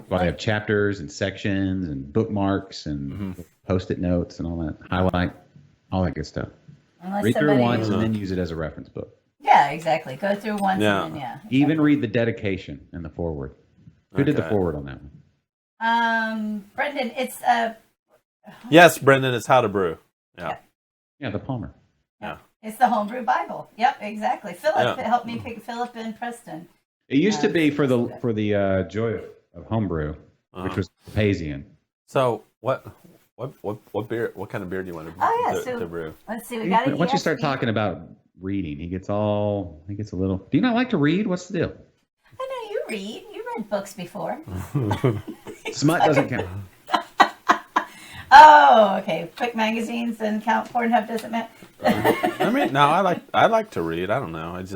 Well, they have chapters and sections and bookmarks and post-it notes and all that. Highlight, all that good stuff. Unless Read through it somebody- once and then use it as a reference book. Yeah, exactly. Go through once Yeah. and then, yeah. Even read the dedication and the foreword. Who did the Okay. foreword on that one? Brendan, it's Yes, Brendan, it's How to Brew. Yeah. Yeah, the Palmer. it's the Homebrew Bible. Yep, exactly. Philip Yeah. helped me pick Philip and Preston. It used to be for the joy of homebrew, which was Pazian. So what beer? What kind of beer do you want to, Oh, yeah, to so- brew? Let's see. We got it. Once you start talking about reading, he gets a little. Do you not like to read? What's the deal? I know you read. You read books before. Smut doesn't count. Oh, okay. Quick magazines and count. Pornhub doesn't matter. I mean, no, I like to read. I don't know. It's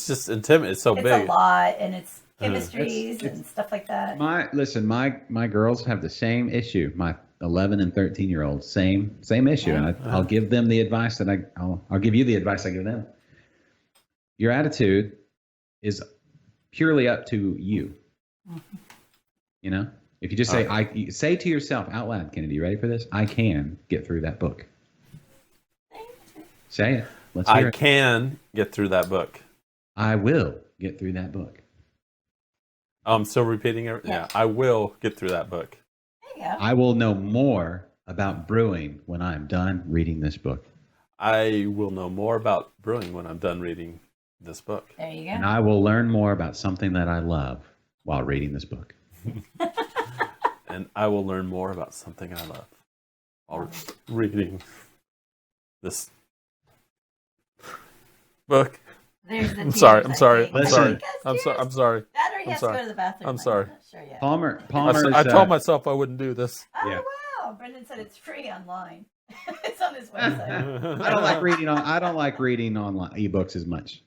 just intimidating. It's so It's big. a lot, and it's chemistries and stuff like that. My girls have the same issue. My 11 and 13-year-olds, same issue. And I'll give them the advice that I'll give you the advice I give them. Your attitude is purely up to you. You know, if you just say to yourself out loud, Kennedy, you ready for this? I can get through that book. Say it. Let's hear I it. can get through that book. I will get through that book. I'm still repeating it. Yeah, I will get through that book. There you go. I will know more about brewing when I'm done reading this book. I will know more about brewing when I'm done reading this book. There you And go. I will learn more about something that I love while reading this book. And I will learn more about something I love while reading this book. There's the I'm sorry. tears, I'm I sorry. think. I'm Listen. sorry. Because I'm sorry. tears. I'm sorry. That or he I'm has sorry. to go to the bathroom. I'm sorry. not sure yet. Palmer's, I told myself I wouldn't do this. Oh, Yeah. wow. Brendan said it's free online. It's on his website. I don't like reading online ebooks as much.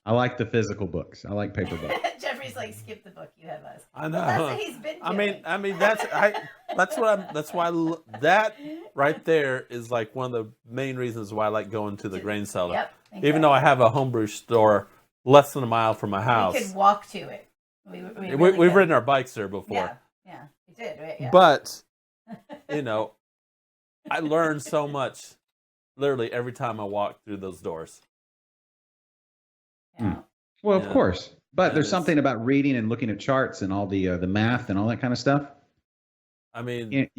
I like the physical books. I like paper books. Jeffrey's like, skip the book. You have us. I know. Well, that's what he's been doing. I mean that's why that right there is like one of the main reasons why I like going to the grain cellar. Yep. Even though I have a homebrew store less than a mile from my house. We could walk to it. We really We've could. ridden our bikes there before. Yeah, we did. Right? Yeah. But you know, I learn so much literally every time I walk through those doors. Yeah. Well, of Yeah. course. But It there's is. something about reading and looking at charts and all the math and all that kind of stuff. I mean,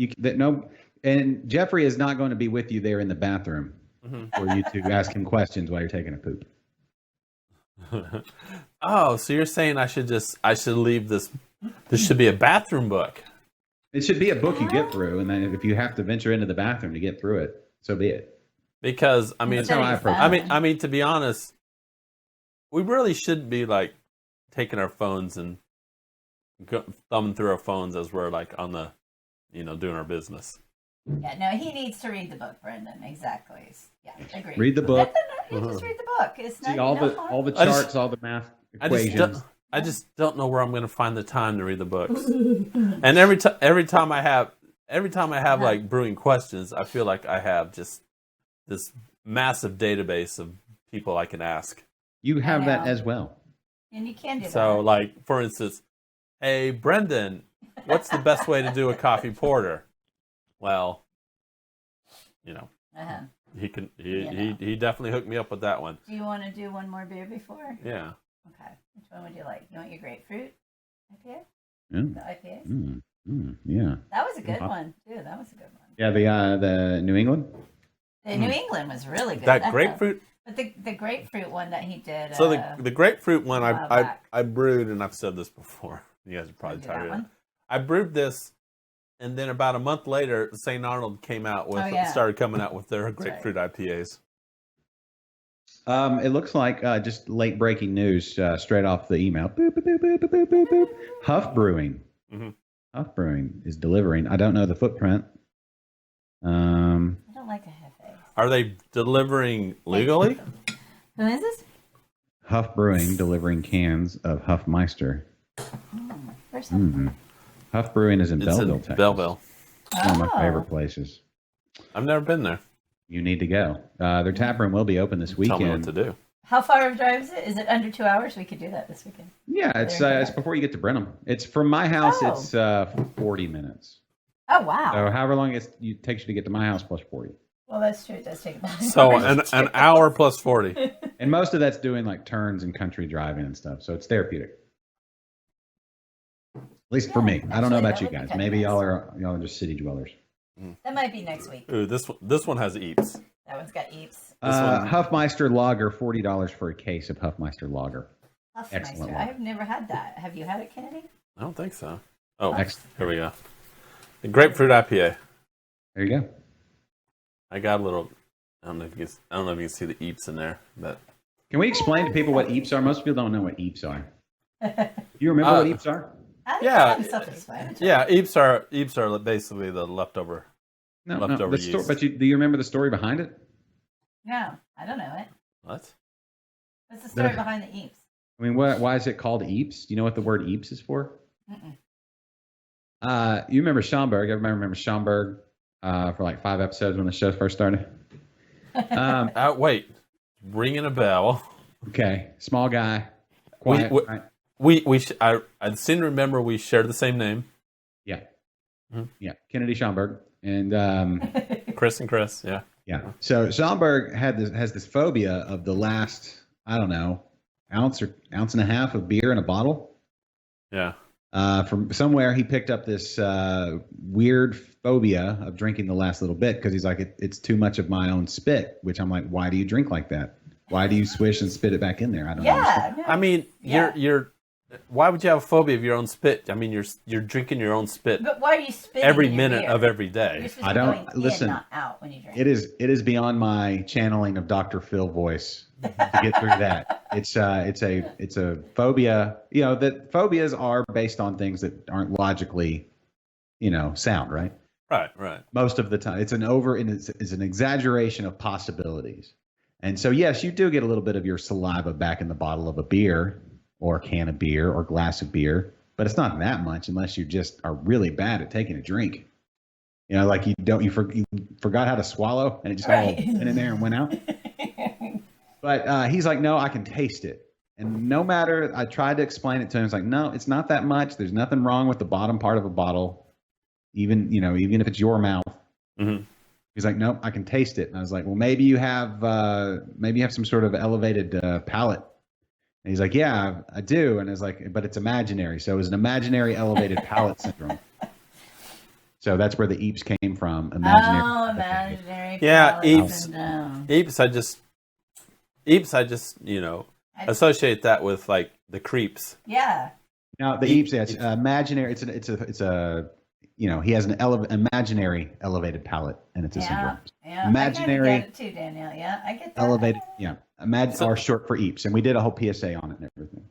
And Jeffrey is not going to be with you there in the bathroom mhm. for you to ask him questions while you're taking a poop. Oh, so you're saying I should leave this? This should be a bathroom book. It should be a book you get through, and then if you have to venture into the bathroom to get through it, so be it. Because I mean, That's how I approach it. I mean, to be honest, we really shouldn't be like taking our phones and thumbing through our phones as we're like on the, doing our business. Yeah, no, he needs to read the book, Brendan. Exactly. Yeah, agree. Read the book. Just read the book. It's See not all no the harm. all the I just- charts, all the math I just equations. don't know where I'm going to find the time to read the books. And every time I have like brewing questions, I feel like I have just this massive database of people I can ask. You have that know. as well. And you can do So, that. like, for instance, hey, Brendan, what's the best way to do a coffee porter? Well, Uh-huh. he definitely hooked me up with that one. Do you want to do one more beer before? Yeah. Okay. Which one would you like? You want your grapefruit IPA? Mm, The IPA? yeah. That was a good Uh-huh. one, too. That was a good one. Yeah, the New England. The New England was really good. That grapefruit. But the grapefruit one that he did. So the grapefruit one, a while I back. brewed, and I've said this before. You guys are probably Do that tired of it. one? I brewed this, and then about a month later, St. Arnold came out with started coming out with their grapefruit IPAs. It looks like just late breaking news straight off the email. Boop, boop, boop, boop, boop, boop, boop. Huff Brewing. Mhm. Huff Brewing is delivering. I don't know the footprint. I don't like a hefe. Are they delivering legally? Who is this? Huff Brewing delivering cans of Huffmeister. Where's that? Mm. Huff Brewing is in It's Belleville, in Texas. Belleville. One of my Oh. favorite places. I've never been there. You need to go. Their tap room will be open this Tell me what weekend. to do. How far of a drive is it? Is it under 2 hours? We could do that this weekend. Yeah, it's before you get to Brenham. It's from my house. Oh. It's 40 minutes. Oh, wow. So however long it takes you to get to my house plus 40. Well, that's true. It does take about So an hour plus 40. And most of that's doing like turns and country driving and stuff. So it's therapeutic. At least for me. I don't know actually, about that you would be guys. kinda Maybe nice. y'all are just city dwellers. That might be next week. Ooh, this one has eeps. That one's got Eeps. Huffmeister Lager, $40 for a case of Huffmeister Lager. Excellent Huffmeister. one. I've never had that. Have you had it, Kennedy? I don't think so. Oh, Excellent. here we go. The grapefruit IPA. There you go. I got a little. I don't know if you can see the eeps in there, but Can we explain to people what EEPs are? Most people don't know what EEPs are. You remember what EEPs are? I think Yeah. it's self-explanatory. yeah, eeps are basically the leftover. No, Leftover the yeast. but do you remember the story behind it? No, I don't know it. What? What's the story behind the Eeps? I mean, why is it called EEPs? Do you know what the word EEPs is for? Mm-mm. You remember Schomburg? Everybody remember Schomburg for like 5 episodes when the show first started? Wait, ringing a bell. Okay, small guy, quiet. We- right? I seem to remember we shared the same name, Yeah, Mhm. yeah, Kennedy Schomburg, and Chris and Chris. Yeah. yeah. So Schomburg has this phobia of the last, I don't know, ounce and a half of beer in a bottle. Yeah. From somewhere he picked up this weird phobia of drinking the last little bit because he's like, it's too much of my own spit. Which I'm like, why do you drink like that? Why do you swish and spit it back in there? I don't understand. Yeah. I mean, Yeah. you're. Why would you have a phobia of your own spit? I mean, you're drinking your own spit But why are you spitting every in your minute beer? of every You're day. supposed to I be don't- going listen. in, not out when you drink. It is beyond my channeling of Dr. Phil voice to get through that. It's a phobia. You know that phobias are based on things that aren't logically, sound, right? Right. Most of the time, it's an exaggeration of possibilities. And so, yes, you do get a little bit of your saliva back in the bottle of a beer or a can of beer or glass of beer, but it's not that much unless you just are really bad at taking a drink. Like you forgot how to swallow and it just all Right. went in there and went out. But he's like, no, I can taste it. And no matter, I tried to explain it to him. It's like, no, it's not that much. There's nothing wrong with the bottom part of a bottle, even if it's your mouth. Mhm. He's like, nope, I can taste it. And I was like, well, maybe you have some sort of elevated palate. And he's like, yeah, I do. And I was like, but it's imaginary. So it was an imaginary elevated palate syndrome. So that's where the EAPS came from. Imaginary. Yeah, palate Eeps. syndrome. Eeps, I just associate that with like the creeps. Yeah. Now the EAPS, it's imaginary. It's a he has an imaginary elevated palate, and it's a syndrome. Yeah. Imaginary- I kinda get it too, Danielle. Yeah, I get that. Elevated, yeah. Or short for EAPS, and we did a whole PSA on it and everything.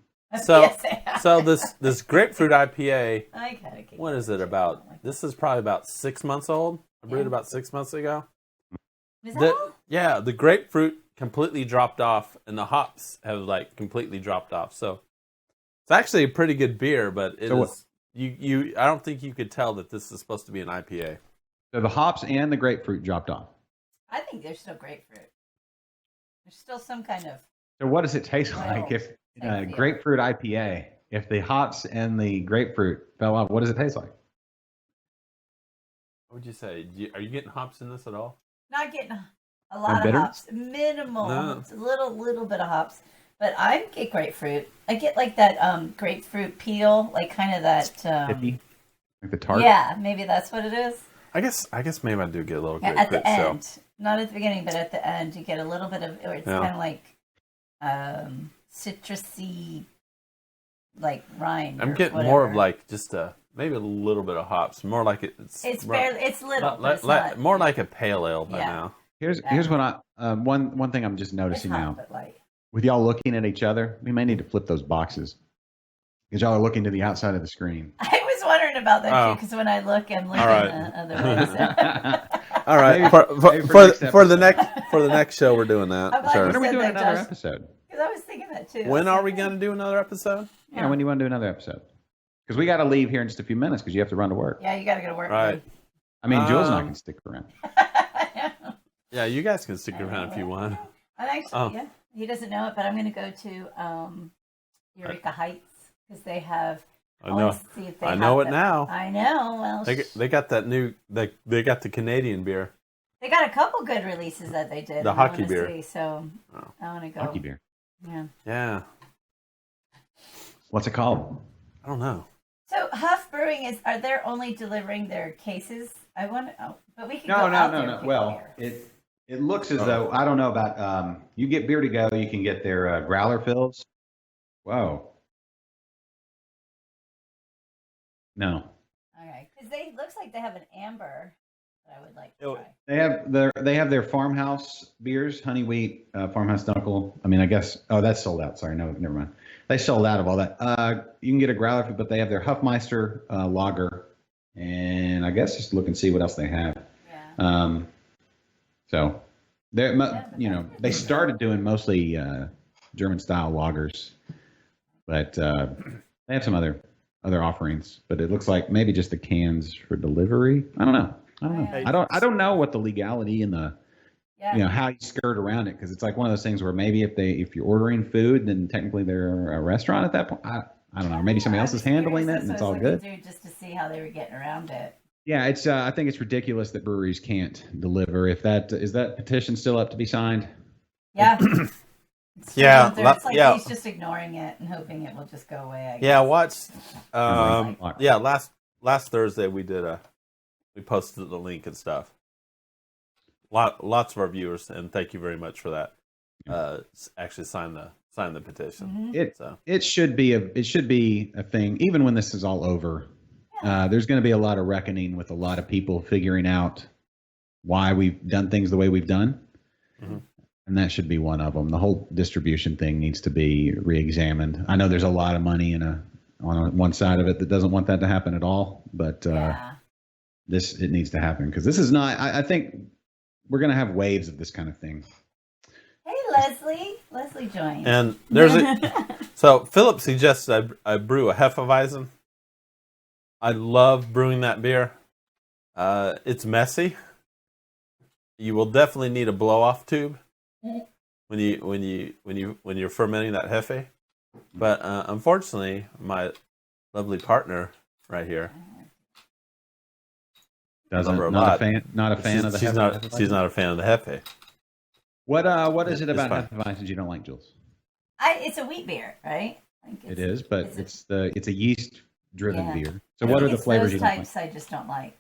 So Yes, so this grapefruit IPA, I gotta keep what is it about? This is probably about 6 months old. I brewed it about 6 months ago. Is that all? The grapefruit completely dropped off, and the hops have like completely dropped off. So it's actually a pretty good beer, but it So is. You I don't think you could tell that this is supposed to be an IPA. So the hops and the grapefruit dropped off. I think there's still grapefruit. There's still some kind of. So what does it taste Well, like if yeah. grapefruit IPA? If the hops and the grapefruit fell off, what does it taste like? What would you say? Are you getting hops in this at all? Not getting a lot of bitters? hops. Minimal. No. It's a little bit of hops. But I get grapefruit. I get like that grapefruit peel, like kind of that. Hippie? Like the tart? Yeah, maybe that's what it is. I guess maybe I do get a little Yeah, at grapefruit. the end, not at the beginning, but at the end, you get a little bit of. Or it's Yeah. kind of like citrusy, like rind. I'm or getting whatever. more of like just maybe a little bit of hops. More like it's. It's barely. It's little. but it's Let- not, more like a pale ale by Yeah. now. Here's what I one thing I'm just It's noticing hot, now. but like. With y'all looking at each other, we may need to flip those boxes because y'all are looking to the outside of the screen. I was wondering about that Oh. too, because when I look, I'm looking All right. at other ways. All right, Maybe- maybe for the next next show, we're doing that. I'm glad Sure. When are we said doing that, another Josh. episode? Because I was thinking that too. When are we going to do another episode? Yeah, when do you want to do another episode? Because we got to leave here in just a few minutes because you have to run to work. Yeah, you got to go to work. Right. I mean, Jules and I Um, can stick around. Yeah, you guys can stick around if you want. I'm actually, Oh. yeah, he doesn't know it, but I'm going to go to Eureka Heights because they have. I know. wanna see if they I have know it the- now. I know. Well, They got that new. They got the Canadian beer. they got a couple good releases that they did. The and I hockey wanna beer. See, so Oh. I want to go. Hockey beer. Yeah. Yeah, What's it called? I don't know. So Huff Brewing are they only delivering their cases? I want to. Oh, but we can No, go no, out no, there no. and pick Well, beer. it looks as though I don't know about. You get beer to go. You can get their growler fills. Whoa. No, All right, because they looks like they have an amber that I would like to Oh. try. they have their farmhouse beers, honey wheat, farmhouse dunkel. I mean, I guess. Oh, that's sold out. Sorry, no, never mind. They sold out of all that. You can get a growler, but they have their Huffmeister lager, and I guess just look and see what else they have. Yeah. So they're they started doing mostly German style lagers, but they have some other other offerings, but it looks like maybe just the cans for delivery. I don't know. I don't know what the legality and the Yeah. how you skirt around it, because it's like one of those things where maybe if you're ordering food, then technically they're a restaurant at that point. I don't know. Maybe somebody else is handling it and it's all good. Just to see how they were getting around it. Yeah, it's. I think it's ridiculous that breweries can't deliver. If that is that petition still up to be signed? Yeah. Yeah, It's like yeah. he's just ignoring it and hoping it will just go away. I guess. Yeah, watch. Like- Yeah, last Thursday we posted the link and stuff. Lots of our viewers, and thank you very much for that. Actually sign the petition. Mhm. It should be a thing. Even when this is all over, there's going to be a lot of reckoning with a lot of people figuring out why we've done things the way we've done. Mhm. And that should be one of them. The whole distribution thing needs to be re-examined. I know there's a lot of money on one side of it that doesn't want that to happen at all, but Yeah. it needs to happen, because this is not. I think we're going to have waves of this kind of thing. Hey, Leslie. Leslie joined. And there's so Philip suggested I brew a Hefeweizen. I love brewing that beer. It's messy. You will definitely need a blow off tube when you're fermenting that Hefe. But unfortunately, my lovely partner right here, love her Not a a fan of the. she's not a fan of the Hefe. What is it It's about fine. Hefeweizen you don't like, Jules? It's a wheat beer, right? Like It is, but it's a yeast driven Yeah. beer. So what are the It's flavors those you don't like? types I just don't like.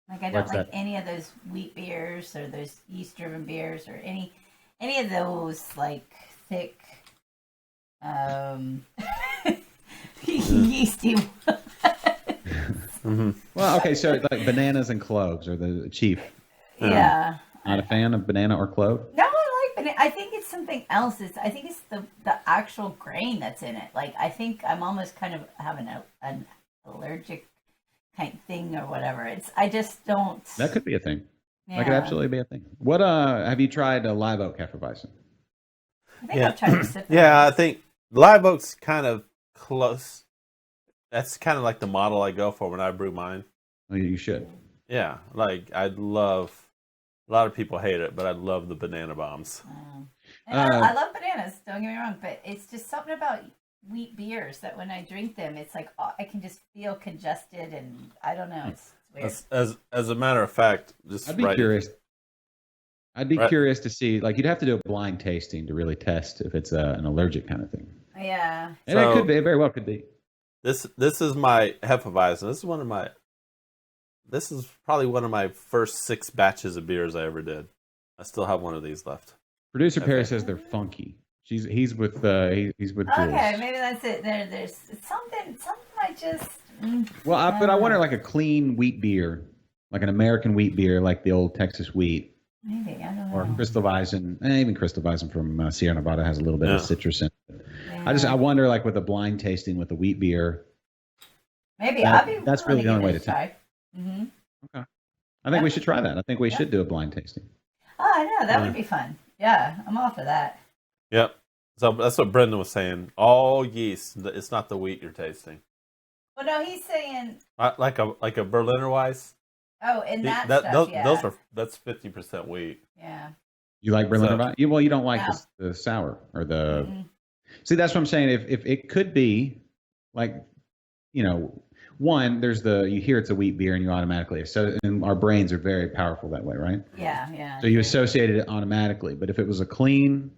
Like I don't What's like that? any of those wheat beers or those yeast driven beers or any of those like thick yeasty. Well, okay, so like bananas and cloves are the chief. Yeah. Not a fan of banana or clove? No, I like banana. I think it's something else. I think it's the actual grain that's in it. Like I think I'm almost kind of having an allergic kind of thing or whatever. I just don't. That could be a thing. Yeah. That could absolutely be a thing. What have you tried a live oak Hefeweizen? I think I've tried to sip it. Yeah, I think Live Oak's kind of close. That's kind of like the model I go for when I brew mine. Well, you should. Yeah, like I'd love. A lot of people hate it, but I love the banana bombs. And I love bananas. Don't get me wrong, but it's just something about wheat beers that when I drink them, it's like I can just feel congested, and I don't know. It's weird. As a matter of fact, just I'd be curious. I'd be curious to see, like, you'd have to do a blind tasting to really test if it's an allergic kind of thing. Yeah. And it could be, it very well could be. This is my Hefeweizen. This is probably one of my first 6 batches of beers I ever did. I still have one of these left. Producer Okay. Perry says they're funky. He's with Okay, Jules. maybe that's it. There's something I just. Well, but I wonder, like a clean wheat beer, like an American wheat beer, like the old Texas wheat, Maybe I don't know. or Crystal Weizen. Even Crystal Weizen from Sierra Nevada has a little bit of Yeah. citrus in it. Yeah. I wonder, like with a blind tasting with the wheat beer. Maybe that's really the only way to try. Mm-hmm. I think we should try that. I think we should do a blind tasting. Oh, I know that would be fun. Yeah, I'm all for that. Yep. So that's what Brendan was saying. All yeast. It's not the wheat you're tasting. Well, no, he's saying. Like a Berliner Weiss. Oh, and that stuff. Yeah. That's 50% wheat. Yeah. You like Berliner Weiss? You don't like No. the sour or the. Mhm. See, that's what I'm saying. If it could be, like, one, there's you hear it's a wheat beer and you automatically, and our brains are very powerful that way, right? Yeah. So you associated it automatically. But if it was a clean,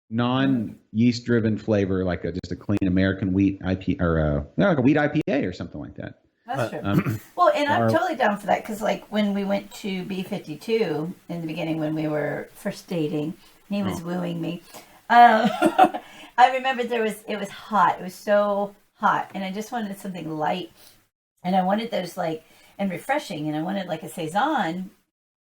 non-yeast driven flavor, like just a clean American wheat IPA, or like a wheat IPA or something like that. That's true. Well, and I'm our- totally down for that because, like, when we went to B52 in the beginning, when we were first dating, he was wooing me. I remember it was hot. It was so hot, and I just wanted something light, and I wanted those and refreshing, and I wanted like a saison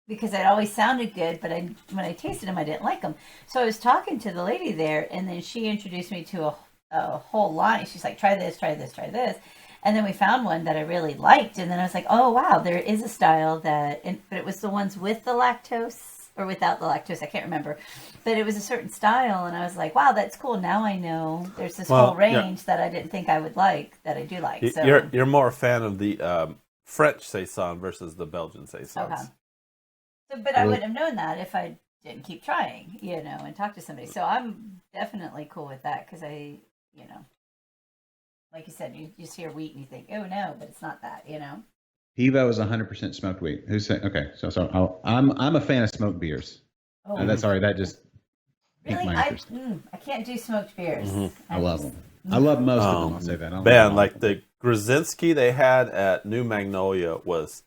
because it always sounded good, but when I tasted them, I didn't like them. So I was talking to the lady there, and then she introduced me to a whole line. She's like, "Try this, try this, try this." And then we found one that I really liked, and then I was like, "Oh wow, there is a style but it was the ones with the lactose or without the lactose. I can't remember, but it was a certain style, and I was like, "Wow, that's cool." Now I know there's this whole range that I didn't think I would like that I do like. So You're more a fan of the French saison versus the Belgian saisons. okay. So, but I wouldn't have known that if I didn't keep trying, and talk to somebody. So I'm definitely cool with that because like you said, you just hear wheat and you think, oh no, but it's not that, Pivo is 100% smoked wheat. Who's saying? Okay, so I'm a fan of smoked beers. Oh, That just piqued really? my interest. I can't do smoked beers. I love them. I love most of them. I'll say that. I don't Man, know. like the Grzinski they had at New Magnolia was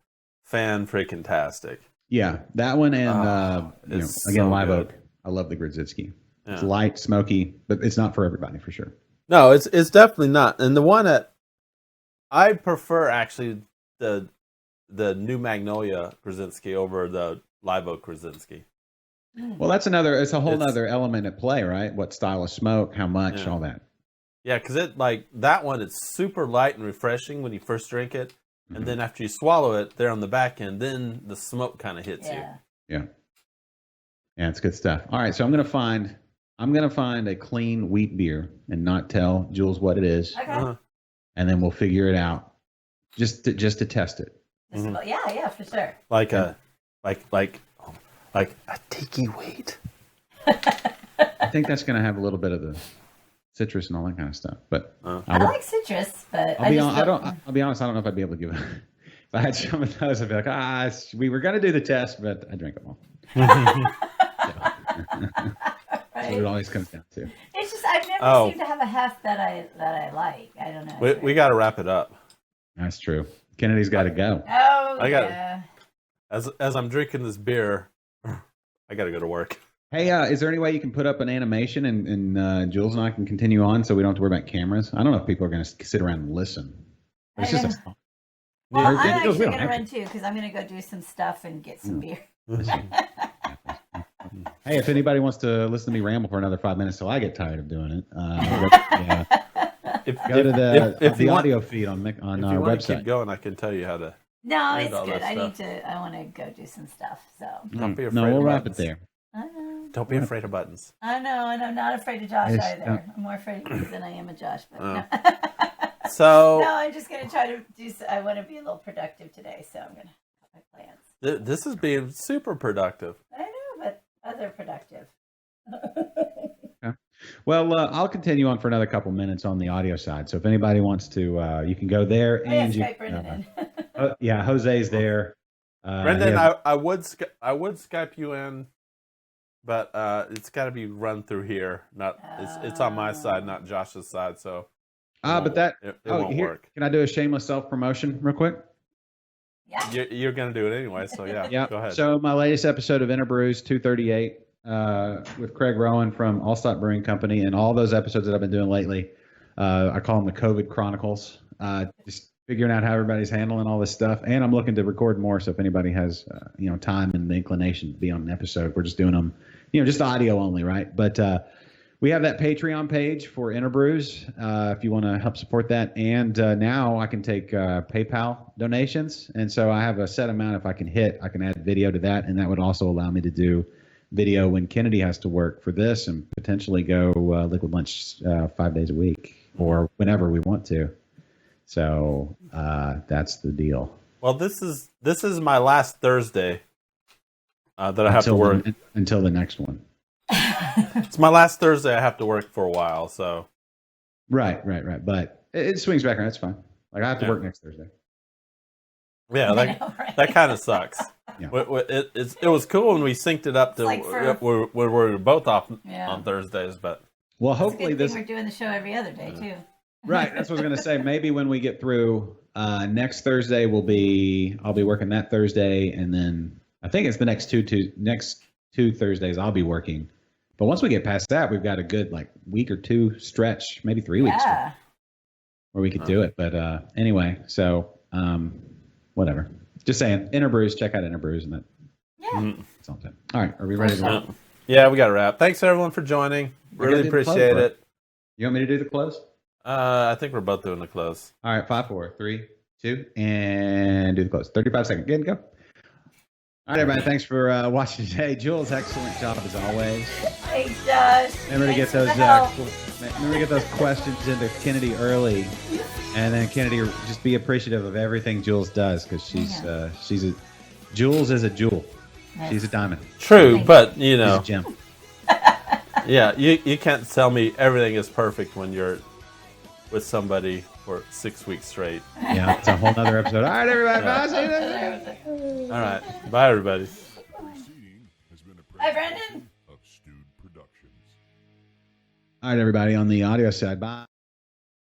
fan-freaking-tastic. Yeah, that one and it's again so Live good. Oak. I love the Grzinski. It's Yeah. light, smoky, but it's not for everybody for sure. No, it's definitely not. And the one I prefer actually the New Magnolia Grzinski over the Live Oak Grzinski. Well, it's a whole other element at play, right? What style of smoke, how much, Yeah. all that. Yeah, because that one, it's super light and refreshing when you first drink it, and then after you swallow it, there on the back end, then the smoke kind of hits Yeah. Yeah, it's good stuff. All right, so I'm gonna find a clean wheat beer and not tell Jules what it is, Okay. you. and then we'll figure it out just to test it. Yeah, for sure. Like a tiki wheat. I think that's gonna have a little bit of the citrus and all that kind of stuff. But I like citrus, but I'll be honest. I don't know if I'd be able to give it. If I had some of those, I'd be like, we were gonna do the test, but I drank them all. That's what it always comes down to. It's just I've never seemed to have a heft that I like. I don't know. We got to wrap it up. That's true. Kennedy's got to go. Oh, I got it. yeah. As I'm drinking this beer, I got to go to work. Hey, is there any way you can put up an animation and Jules and I can continue on so we don't have to worry about cameras? I don't know if people are going to sit around and listen. It's just a, Well, Or- I'm we actually don't going to have run too because I'm going to go do some stuff and get some beer. Hey, if anybody wants to listen to me ramble for another 5 minutes till I get tired of doing it, go to If the you want- audio feed on If our you want to keep website. going, I can tell you how to. No, And it's all good. that stuff. I want to go do some stuff. So Don't be afraid. No, we'll of wrap it buttons. there. I know. Don't be afraid of buttons. I know, and I'm not afraid of Josh Yes, either. I'm more afraid of you than I am of Josh. But Oh. no. So No, I'm just going to try to do. I want to be a little productive today, so I'm going to have my plans. this is being super productive. I know, but other productive. Well, I'll continue on for another couple minutes on the audio side. So if anybody wants to, you can go there. Oh, yeah, And you, Skype Brendan in. yeah, Jose's there. Brendan, yeah. I would Skype you in, but it's got to be run through here. Not it's on my side, not Josh's side. So But that. it won't here, work. can I do a shameless self promotion real quick? Yeah. You're gonna do it anyway, so yeah. Yeah. Go ahead. So my latest episode of Interbrews 238 with Craig Rowan from Allstott Brewing Company, and all those episodes that I've been doing lately, I call them the COVID Chronicles. Just figuring out how everybody's handling all this stuff, and I'm looking to record more. So if anybody has time and the inclination to be on an episode, we're just doing them, just audio only, right? But we have that Patreon page for Interbrews if you want to help support that. And now I can take PayPal donations. And so I have a set amount. If I can hit, I can add video to that. And that would also allow me to do video when Kennedy has to work for this and potentially go Liquid Lunch 5 days a week or whenever we want to. So that's the deal. Well, this is my last Thursday that I have to work. Until the next one. It's my last Thursday I have to work for a while, so. Right. But it swings back around. That's fine. Like I have to Yeah. work next Thursday. Yeah, I know, right? that kind of sucks. Yeah. It was cool when we synced it up to It's like where we were both off Yeah. on Thursdays, but Well, It's a hopefully good this. thing we're doing the show every other day too. Right. That's what I was going to say. Maybe when we get through next Thursday, I'll be working that Thursday, and then I think it's the next two Thursdays I'll be working. But once we get past that, we've got a good week or two stretch, maybe 3 weeks Yeah. where we could do it. But anyway, so whatever. Just saying, Interbrews. Check out Interbrews, and Yeah. that's all I'm saying. All right, are we ready to Sure. wrap? yeah, we got to wrap. Thanks everyone for joining. We gotta Really do the close, appreciate bro. it. You want me to do the close? I think we're both doing the close. All right, 5, 4, 3, 2, and do the close. 35 seconds. Good, go. All right, everybody. Thanks for watching today. Jules, excellent job as always. Thanks, Josh. Remember to get Thanks those for the help. remember to get those questions into Kennedy early, and then Kennedy just be appreciative of everything Jules does because she's a Jules is a jewel. Yes. She's a diamond. True, Thank but She's know, a gem. yeah, you can't tell me everything is perfect when you're with somebody for 6 weeks straight. Yeah, it's a whole nother episode. All right, everybody. Bye. See you later. All right, bye everybody. Proceeding has been a Bye, presentation Brendan. of Stewed Productions. All right, everybody on the audio side. Bye.